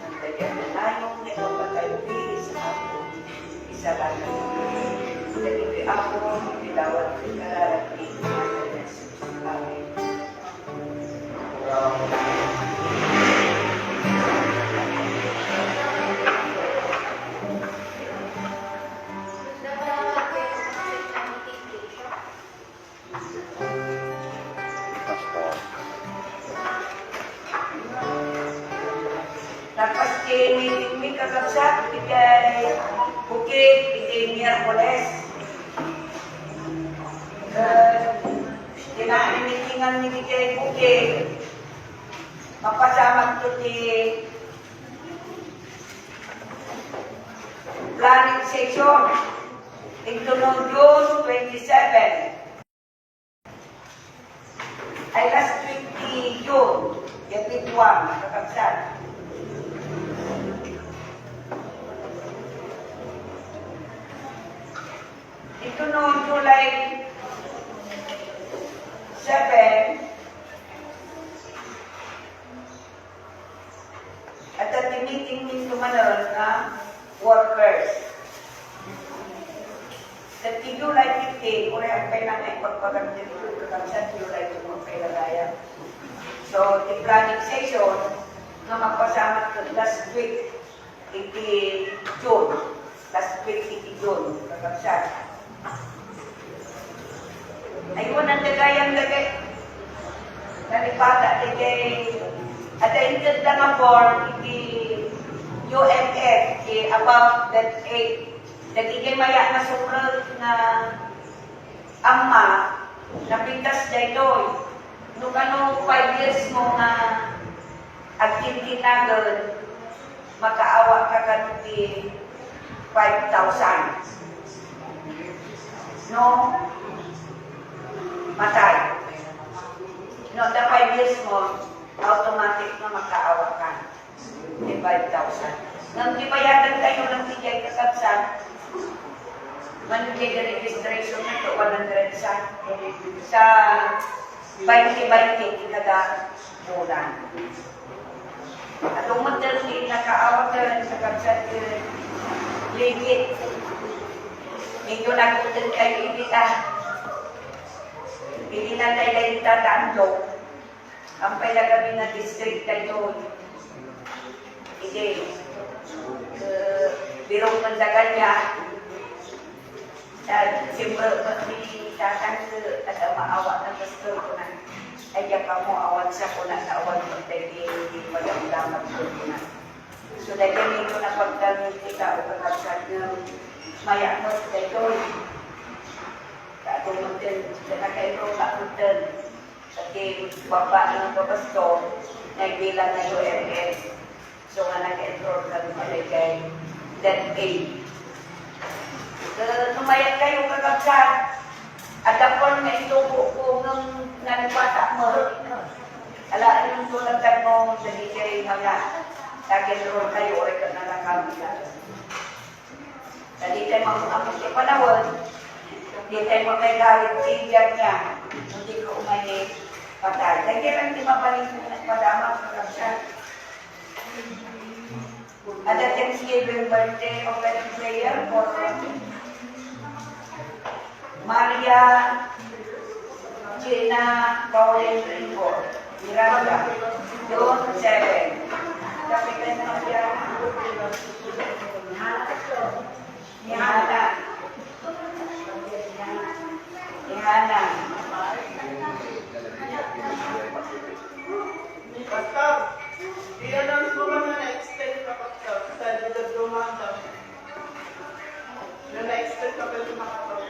nang dagyan na nayong na ipapatay ulit sa ako, isa lang na nagiging ako, bilawat ko kararating, na Jesus. Amen. Tapos may kagabsat, bigay bukid, bigay Miyerkules. Tinamimitingan ni bigay bukid. Mapasamag to di planning session. Ito noong June 27. Ay last 20 June. Yung lituang, kakabsat. Ito noong July 7, at at tiniting nito manon na workers. At July 15, uri ang kailangan ay pagpaganda dito sa July 2 ang kailangan. So, the planning session na magpasama ko last week, 18 June. Last week, 18 June, kakabsat. Ayun ang dagayang lagay. Nalipata lagay. At ang ganda nga form, hindi UMF, above that 8. Nagiging maya na sukrag na ama, napintas daytoy. Nung 5 years mo na agtintin nagon, makaawa ka kanuti 5,000. No, matay. No, the 5 years mo, automatic na makaawa ka. May 5,000. Nang ibayadan kayo ng bigay kasabsan, manigay na registration na ito, 100 sa 20-20 kada bulan. At umundan din nakaawa ka rin sa kapsat ligit. Medyo nagutin kayo ibita. Hindi na tayo tatando. Ang pala kami na district na ito. Hindi. Birong mandagal niya. Siyempre, tatang at maawa ng pastor ko na. Ay, ka mo awan sa ko na awan mo tayo hindi magandamag ko na. So, dahil ito na pagdamit kita o pagkakasad ng mayakot sa ito. Katulungan, nakakairo kakutan. Kasi baba ng papasto, nagbilang na URS. So, nga naka-enroll ka malagay that aid. Tumayak kayo kakabsat. At ako nga ito ko nung nanibata mo. Alaan yung tulad mo sa DJ mga nag-enroll kayo o ikaw na nakamila. Sa di tayo mag-amot sa panahon, di tayo magkagalit tigyan niya. Hindi ko umani patay. Kaya lang di mabalik mo na padamang kakabsat. At the Thanksgiving birthday of wedding prayer for Maria Gina Pauline Ringo, Miranda, June 7. Kasi kayo na siya. Ihana. Ihana. Pastor, i-announce mo kami na-extend ka, Pastor, sa Dumanda. Na-extend ka pa yung makataw.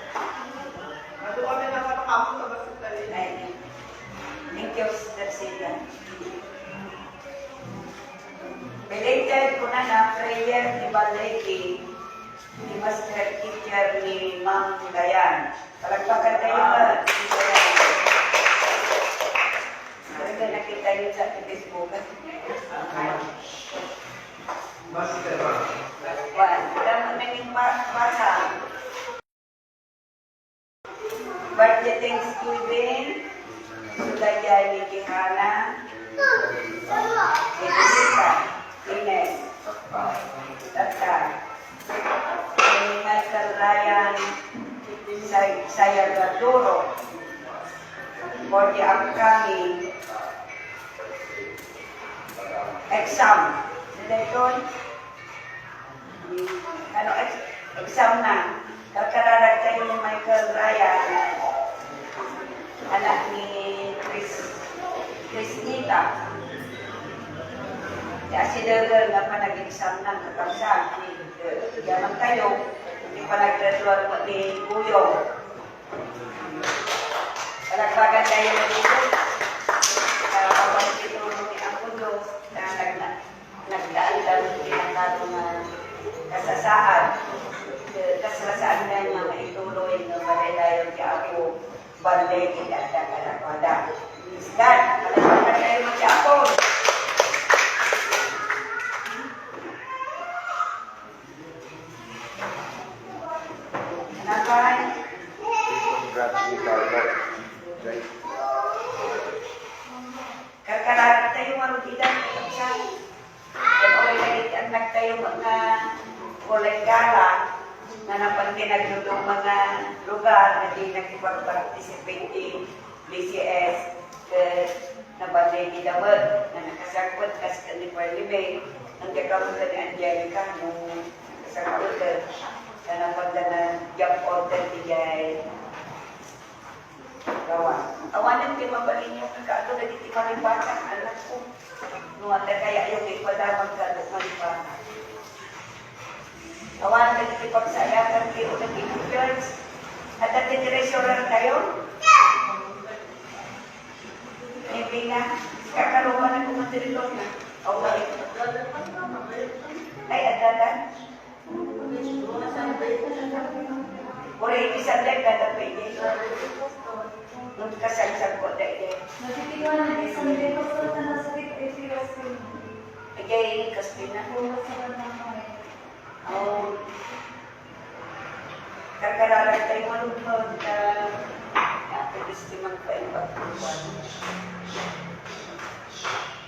Ito kami nakakamot sa basitali. Thank you, Sister Sila. Related ko na prayer ni Baleki, ni Master Teacher ni Ma'am Dayan. Palagpakan tayo ba? Talaga nakita yun sa Facebook. Master. Alam mo naging basa. Birthday Thanksgiving, Sudaya ni Kihana, Elisa, Ines, Tata, ni Michael Ryan, Sayagadoro, for the upcoming exam. Sila yun? Ano, exam na. Kakararag kayo ni Michael Ryan, anak ni Crisnita. Kaya si Derger nga pa nag-exam ng kakabsat. Yaman kayo, hindi pa nag-graduate mo ni Kuyo. Palagpagan kayo na dito. Kapag tinulong ni ang Kuyo, na nagdaan-daan pinakado na kasasaan. Kasasaan na niya maituloy na malalayo kaya ako balik at kakalakwada. Isdan, malalayo kayo mag-apon. Napan? Congrats ni Carlo. Jay. Kakararap tayo marugitan ng siya. Kaya ulit anak tayo mga kolegala na napagpinagluto mga lugar na di nakipag-participate in BCS na banday ni Dawad na nakasagpot kas ni Parliament ang kakaroon ni Angelica nung nakasagpot na napagdanan job order ni Jay gawa. Awanan kayo mabalin niyo kakato na diti malibatan anak ko nung ata kaya yung ipadamag ka doon malibatan. Awan na nagkipagsayakan kayo ng church at atitreasurer kayo. Maybe na, kakaroon na kumatirilo na. Okay. Ay, adadan. Uri, isang day kada pwede. Nung kasagsag ko dahil. Agay, kaspina. Oh. Kakaralan tayo malunod na pwedestimang pa yung pagpuan.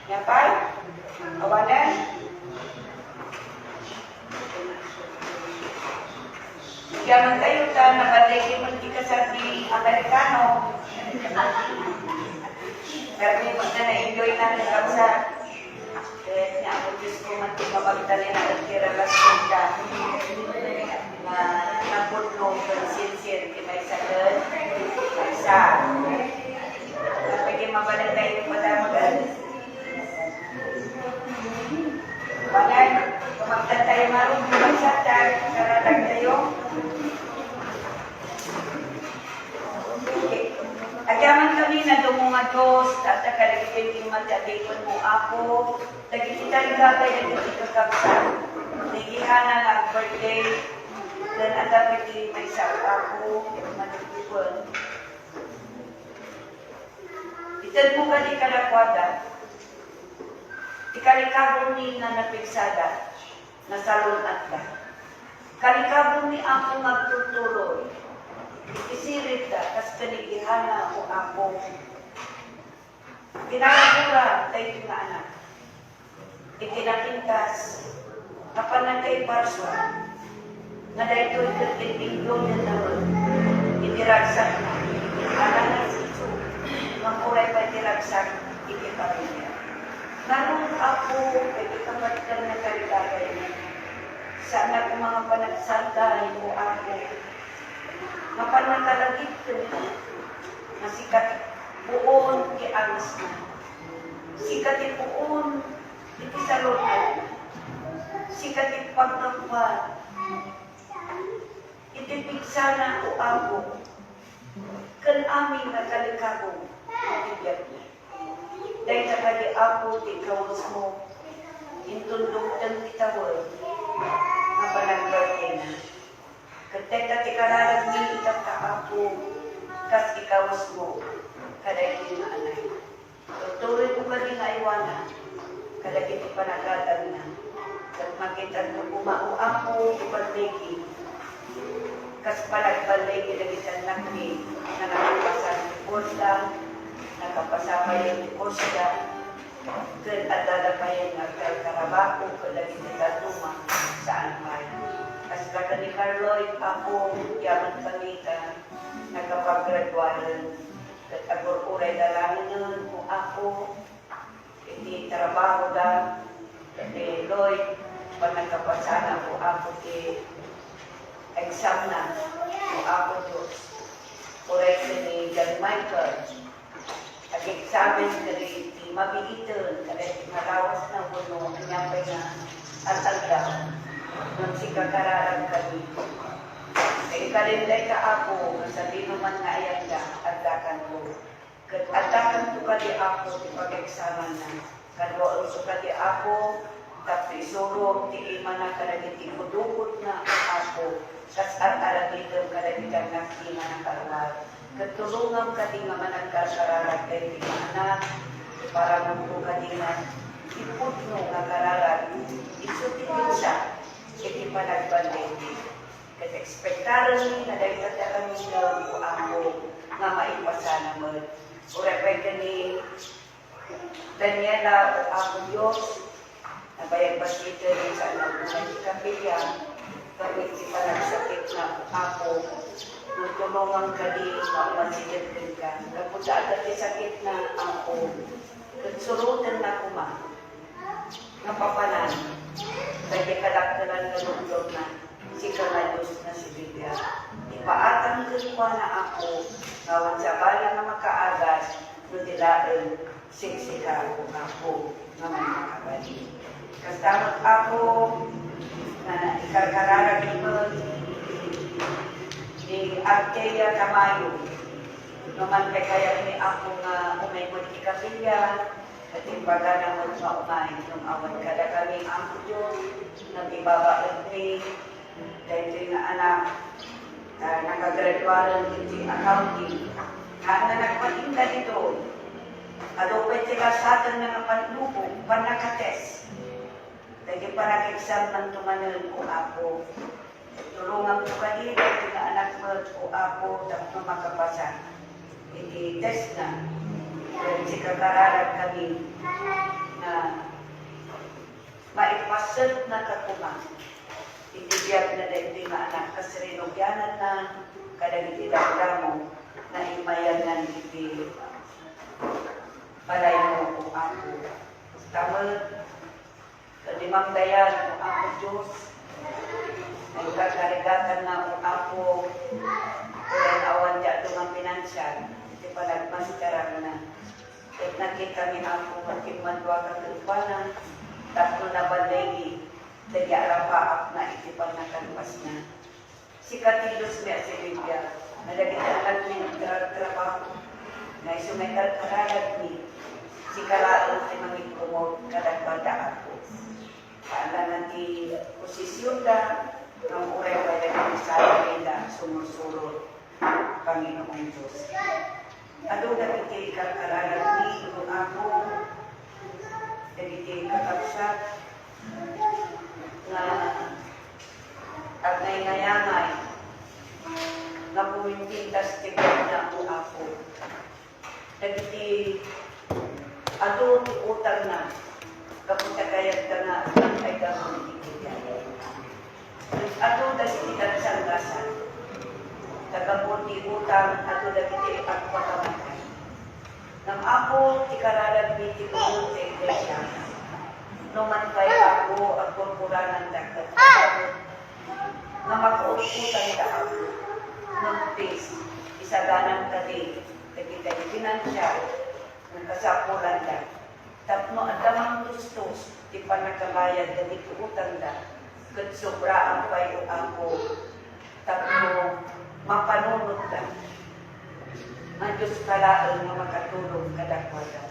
Yapay? Awalan? Yaman tayo ta nabalegi mo di ka sa di Amerikano. Pero may mga na-enjoy na nagkapsa. Kaya niya ako Diyos ko magdali na nagtiralasyon ka. Na naputlong sincere may sagad. Isa. Na pwede mabalang tayo yung madamagan. Balan, kumagdan tayo marunong magsatag. Karalag tayo. Agaman kami na dumungados, tata kalagipin yung matyatikon mo ako. Nagkikita ligabay, nagkikita kaksan. Nagihana nga ang birthday. Dan ada pwede may sa ako, matyatikon. Itad mo ka di kalakwada. Ikalikabong ni na napigsada, na salon at ka. Kalikabong ni ako magtutuloy. Isirit ka, kas kanigihana o ako. Kinakabura tayo nga anak. Ikinapintas, kapanagay parso, na dahil ito'y katiniglo niya naman, itiragsak na, alam na sito, makuray pa itiragsak, ikiparilya. Naroon ako, ikikapatkan na kaligagay niya. Sana kung mga panagsantay mo ako, mapanagkalagit ko na, na sikat buon kiamas na. Sikat buon, iti salunan. Sikat pagkakwan. Iti pigsana o ako. Kan amin na kalikabong, matibiyag niya. Dahil na kadi ako, di kawas mo, intundong ng kitawal, na panagbarke na. Katay kati karalag ni itang kaapo, kas ikawas mo, kaday din na anay. Tutuloy ko ka din na iwana, kaday iti panagadag na. Kat makita ko bumao ako, ipagbegi. Kas palagbalegi na kitang nakmi, na nakapasan ni Porta, nakapasama yung Porta, kat adadapayan na karabako, kalagi na tuma, saan may. As kata ni Carloy, ako, yaman pangita, nagkapag-gradualan. At agor-uray dalangin nun kung ako, hindi trabaho da. Kasi Lloyd, pag nagkapasana ko ako ti exam na, kung ako Diyos. Uray ka ni John Michael. Ag-examen ka rin, ti mabigitan, kasi marawas na puno, kanyapay na atagdaw. Nung si kakararang kami. Kaya kalinday ka ako, sabi naman nga ayan ka, agdakan ko. Agdakan ko ka di ako, di pag-eksaman na. Karoon so ka di ako, tapos isurong, di iman na kalagiti ko, dukot na ako. Kas at-aragitan kalagitan na kina na karuwal. Katulungan ka di nga managkasararat kayo di anak, para mong ka di nga iputno nga kararat. Isutin siya. Iti panagbalay. Kasi ekspektaran ni na dahil katakan niya ko ako nga maipasana mo. Urapay ka ni Daniela o ako Diyos na bayag basita rin sa anak na si Kapilya kapit si panagsakit na ako nung tulungan ka din na umasigit din ka. Kapunta agad si sakit na ako. Katsurutan na kuma. Napapanan. Kaya kalaktaran na lulog na si Kamalos na si Biblia. Ipaatang kalwa na ako, ngawan sa bala na makaagas, nudilaan, siksika ako na may makabali. Kastamot ako, na ikarkararag ito ni Arteia Camayo. Naman kaya ni ako nga umay ni Kapilya, at imbaga na mo sa umay, nung awan ka na kami ang Diyos, nag-ibaba ng play, dahil na anak, nakagraduaran din accounting. Na nagpatinda dito. Adopay sila sa atin na panlubong, panakates. Lagi pa nag-exam ng tumanan ko ako. Tulungan ko kanina, na anak mo ko ako, tapos makapasa. Hindi test na. Dahil si kakararan kami na maipasad na kakuma. Hindi biyag na dahil mga anak kasrinogyanan na kadagiti mo na imayanan iti balay mo kung ako. Tamad, kadimang dayan kung ako Diyos. Nagkakarigatan na kung ako kaya naawan dyan itong ang pinansyal. Iti palagmaskarang na. At nakita mi ako magkimandwa kagulpanan. Tatlo na balay dagi arapaak na iti pagnakanpas na. Si Katilos niya si Libya. Nalagitalan mi nagtrabaho. Na isumekal karalag ni. Si Kalaon ay mamigkumot kadagbada ako. Paala nanti posisyon na ng uray ay naging sa nila sumusurod Panginoong Diyos. Ado na iti kakaralag ni kung ako iti kakapsat na at nainayangay na pumintintas tigay na kung ako. Nagiti ado ti utang na kapag kayat ka na ay damang itigay. Ado dahil tinagsangasan. Tagapon ti utang ado dahil ipagpakamatay. Nang ako ti karalag ni ti tulong sa iglesia. Numan kay ako ang kurkuranan dagat. Na makauputan ka ako. Nung peace, isaganan ka din. Nagkita yung pinansyal. Nagkasapulan ka. Tapno at damang tustos. Di pa nakabayad na utang da. Kat sobra ang payo ako. Tapno mapanunod ka. Ang Diyos kalaan na makatulong kadakwada.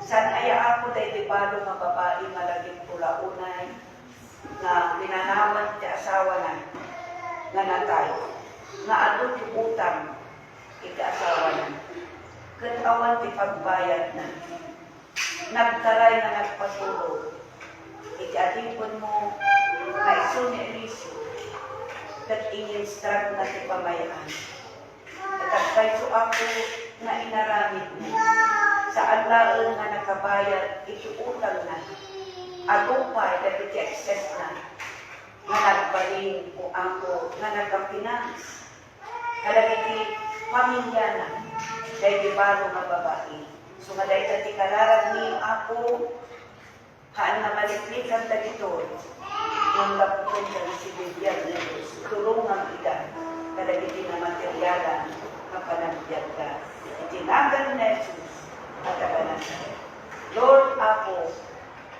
San aya ako dahil di balo nga babae malaging tulaunay na binanawan ti asawa na nga natay. Nga adto ti utang iti asawa na. Katawa ti pagbayad na. Nagtaray na nagpatulog. Iti atipon mo na iso ni Eliseo. Kat in-instruct na ti pamayaan. Natagpay so ako na inaramid mo. Sa adlaon nga nakabayad, iti utang na. Agupay, dahil iti excess na. Nga nagbalin o ako, nga nagkampinans. Kalag iti pamilya na. Dahil di balo nga babae. So nga dahil iti kararag ni ako, haan na maliklikan ta dito. Yung laputin ka si Bibiyag na Diyos. Tulungan kita. Kalag iti na materyalan, kapanagbiag ka. Itinagal na Jesus. Lord, ako,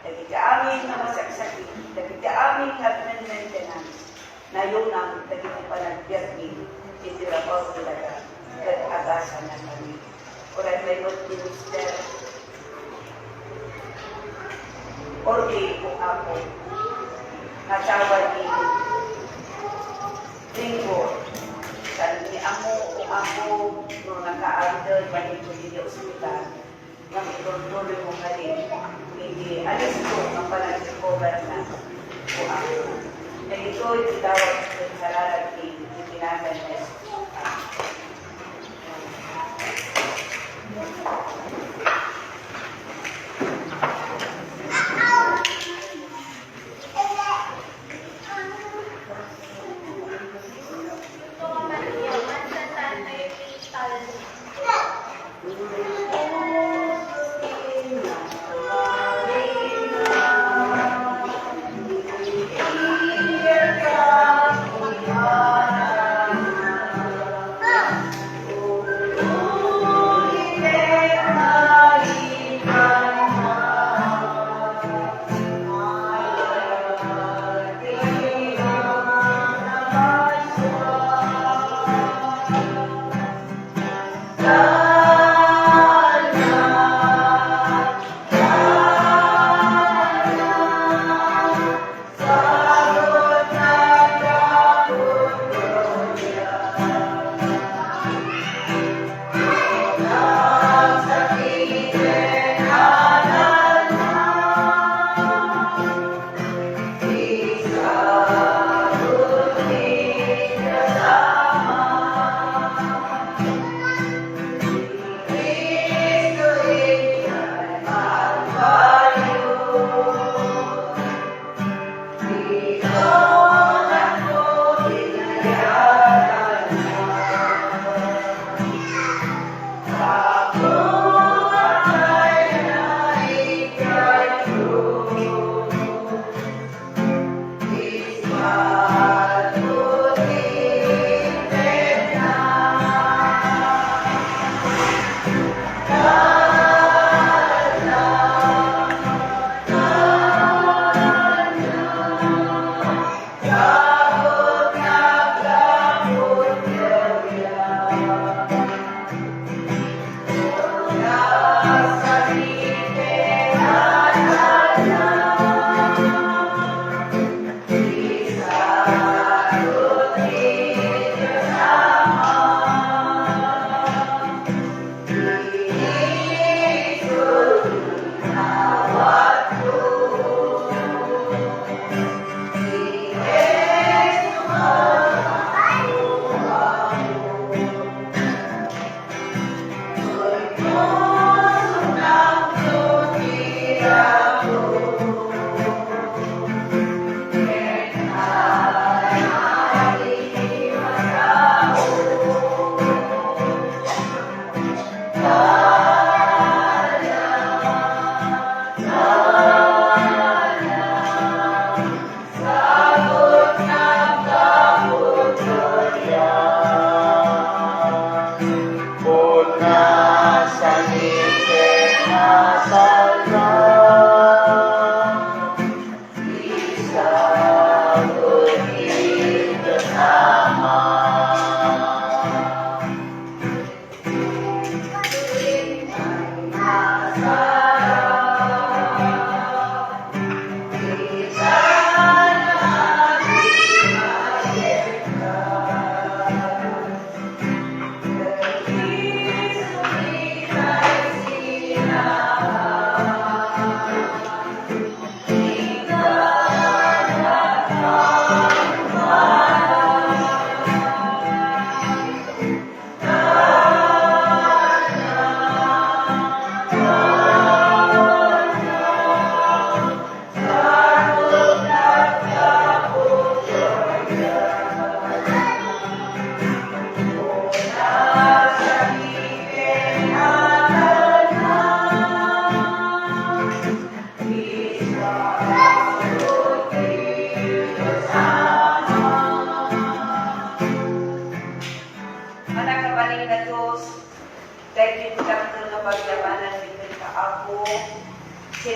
nagkita amin na masaksakit, nagkita amin na maintenance, na yun ang nagkita panagbiag ni Pitirabaw talaga, nag-agasan na kami. Oray may minister, ordi ko ako, nasawa ni Linggo, sabi ni ako, kung ako, nung naka-alder, balik ko din yung ospital, nang ituloy mo ka rin, hindi alis ko ang panag-recover na po ako. Na ito'y tinawag sa rarating, itinagan na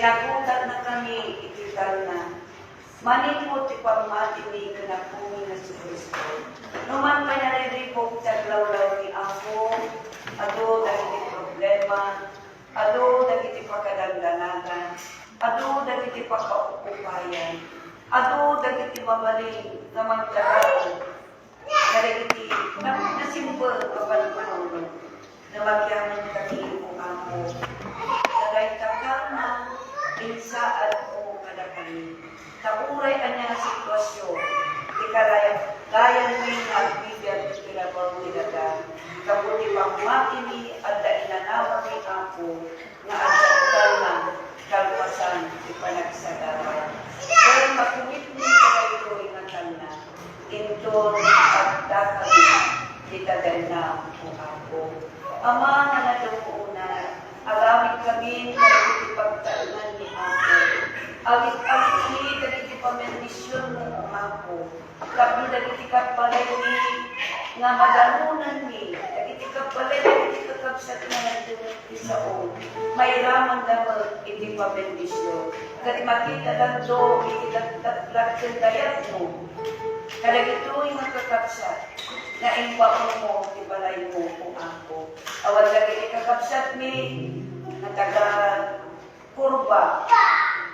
Sinagutan na kami, itikal na. Manipot ti pamatinig na kumi na si Kristo. Numan pa nariripog taglawlaw ni ako, ado dagiti problema, ado dagiti pagkadandanagan, ado dagiti pagkaukupayan, ado dagiti mamaling na magdaraon, dagiti nasimbol kapag manulog, na magyaman kami kung ako, dagay takal na insaan mo kada kami. Taburay anya sitwasyon, di kalayan mo yung nagbibiyag ng pinabaw nilada. Kabuti pang makini at dainanawa ni ako na adsakal na kalpasan di panagsagawa. Pero makumit mo ka ito ingatan na, inton at dakal di taganam o ako. Ama na naduuna, alamig kami na ipagtaanan ni ako. Awit-awit ni dagiti pamendisyon mo ako. Kapi dagiti kapalay ni nga madalunan ni. Dagiti kapalay dagiti kakabsat na nagdunod isaon. May ramang damag iti pamendisyon. Kati makita lang do iti laklak dayat mo. Kadagito yung kakabsat na ingwaon mo ti balay mo kung ako. Awal dagiti kakabsat ni na taga kurba.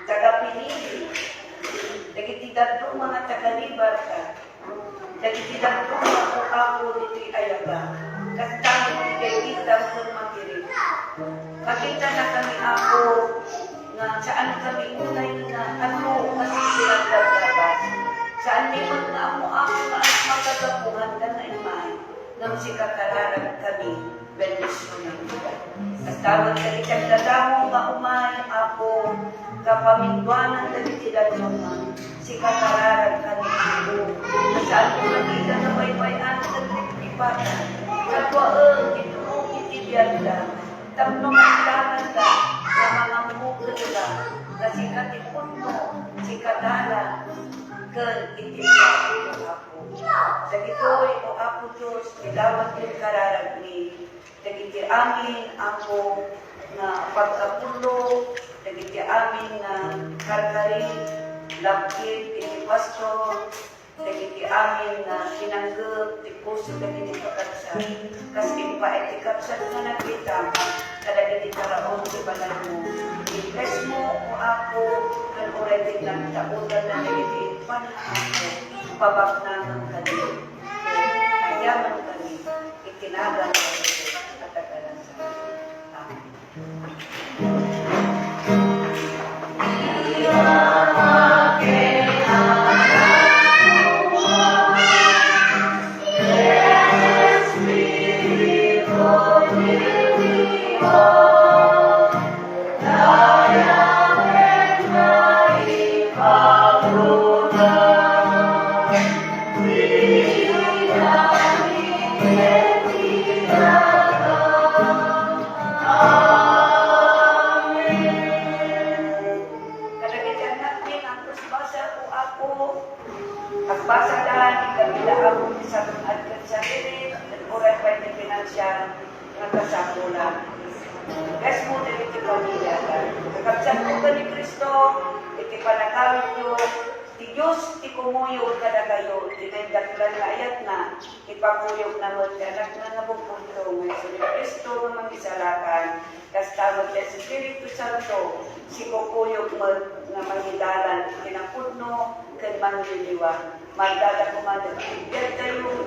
Taga-pinili, dagiti dadto mga taga-liberta, dagiti dadto mga ako dito'y ayaga, kasama kay kita kung magkirig. Makita na kami ako na saan kami unay na ano kasi silang labas. Saan di man na ako na at magkagapungan ka na imay, nang sikakararan kami, bendisyon ng Diyos. At tawag ka rin dadamo nga umay ako, kapamingwanan na itiladungan, si katararan kanito, na saan mo nakita na may bayan sa tripipatan, katwaang ituong itibiyanda, tamnungan ka, na mga mukul ka, na si katipon mo, si katala, kan itibiyanda ako. Dagito'y o ako Diyos, nilawat yung kararan ni, dagiti amin ako, na pagkapulo, dagiti amin na karkari, labkit, iti pastor, dagiti amin na tinanggap, ti puso, dagiti pakatsan. Kasi pa iti kapsan na nakita, kadagiti karaon, ti balan mo. I-bless mo o ako, kan oray din lang tautan na dagiti panahako, pabaknangan kami. Ayaman kami, itinagan kami, katagalan sa amin. Yes, mo din iti pamilya. Kakabsan mo ka ni Kristo, iti panakawit nyo, ti Diyos, ti kumuyog ka na kayo, tinagdaklan na ayat na, ipakuyog na mo, anak na nabupunto, may ni Kristo ng isalakan, kastawag niya si Espiritu Santo, si kukuyog mo na mangidalan, kinapudno, kan mangliliwa, magdada kumanda, ibigay tayo,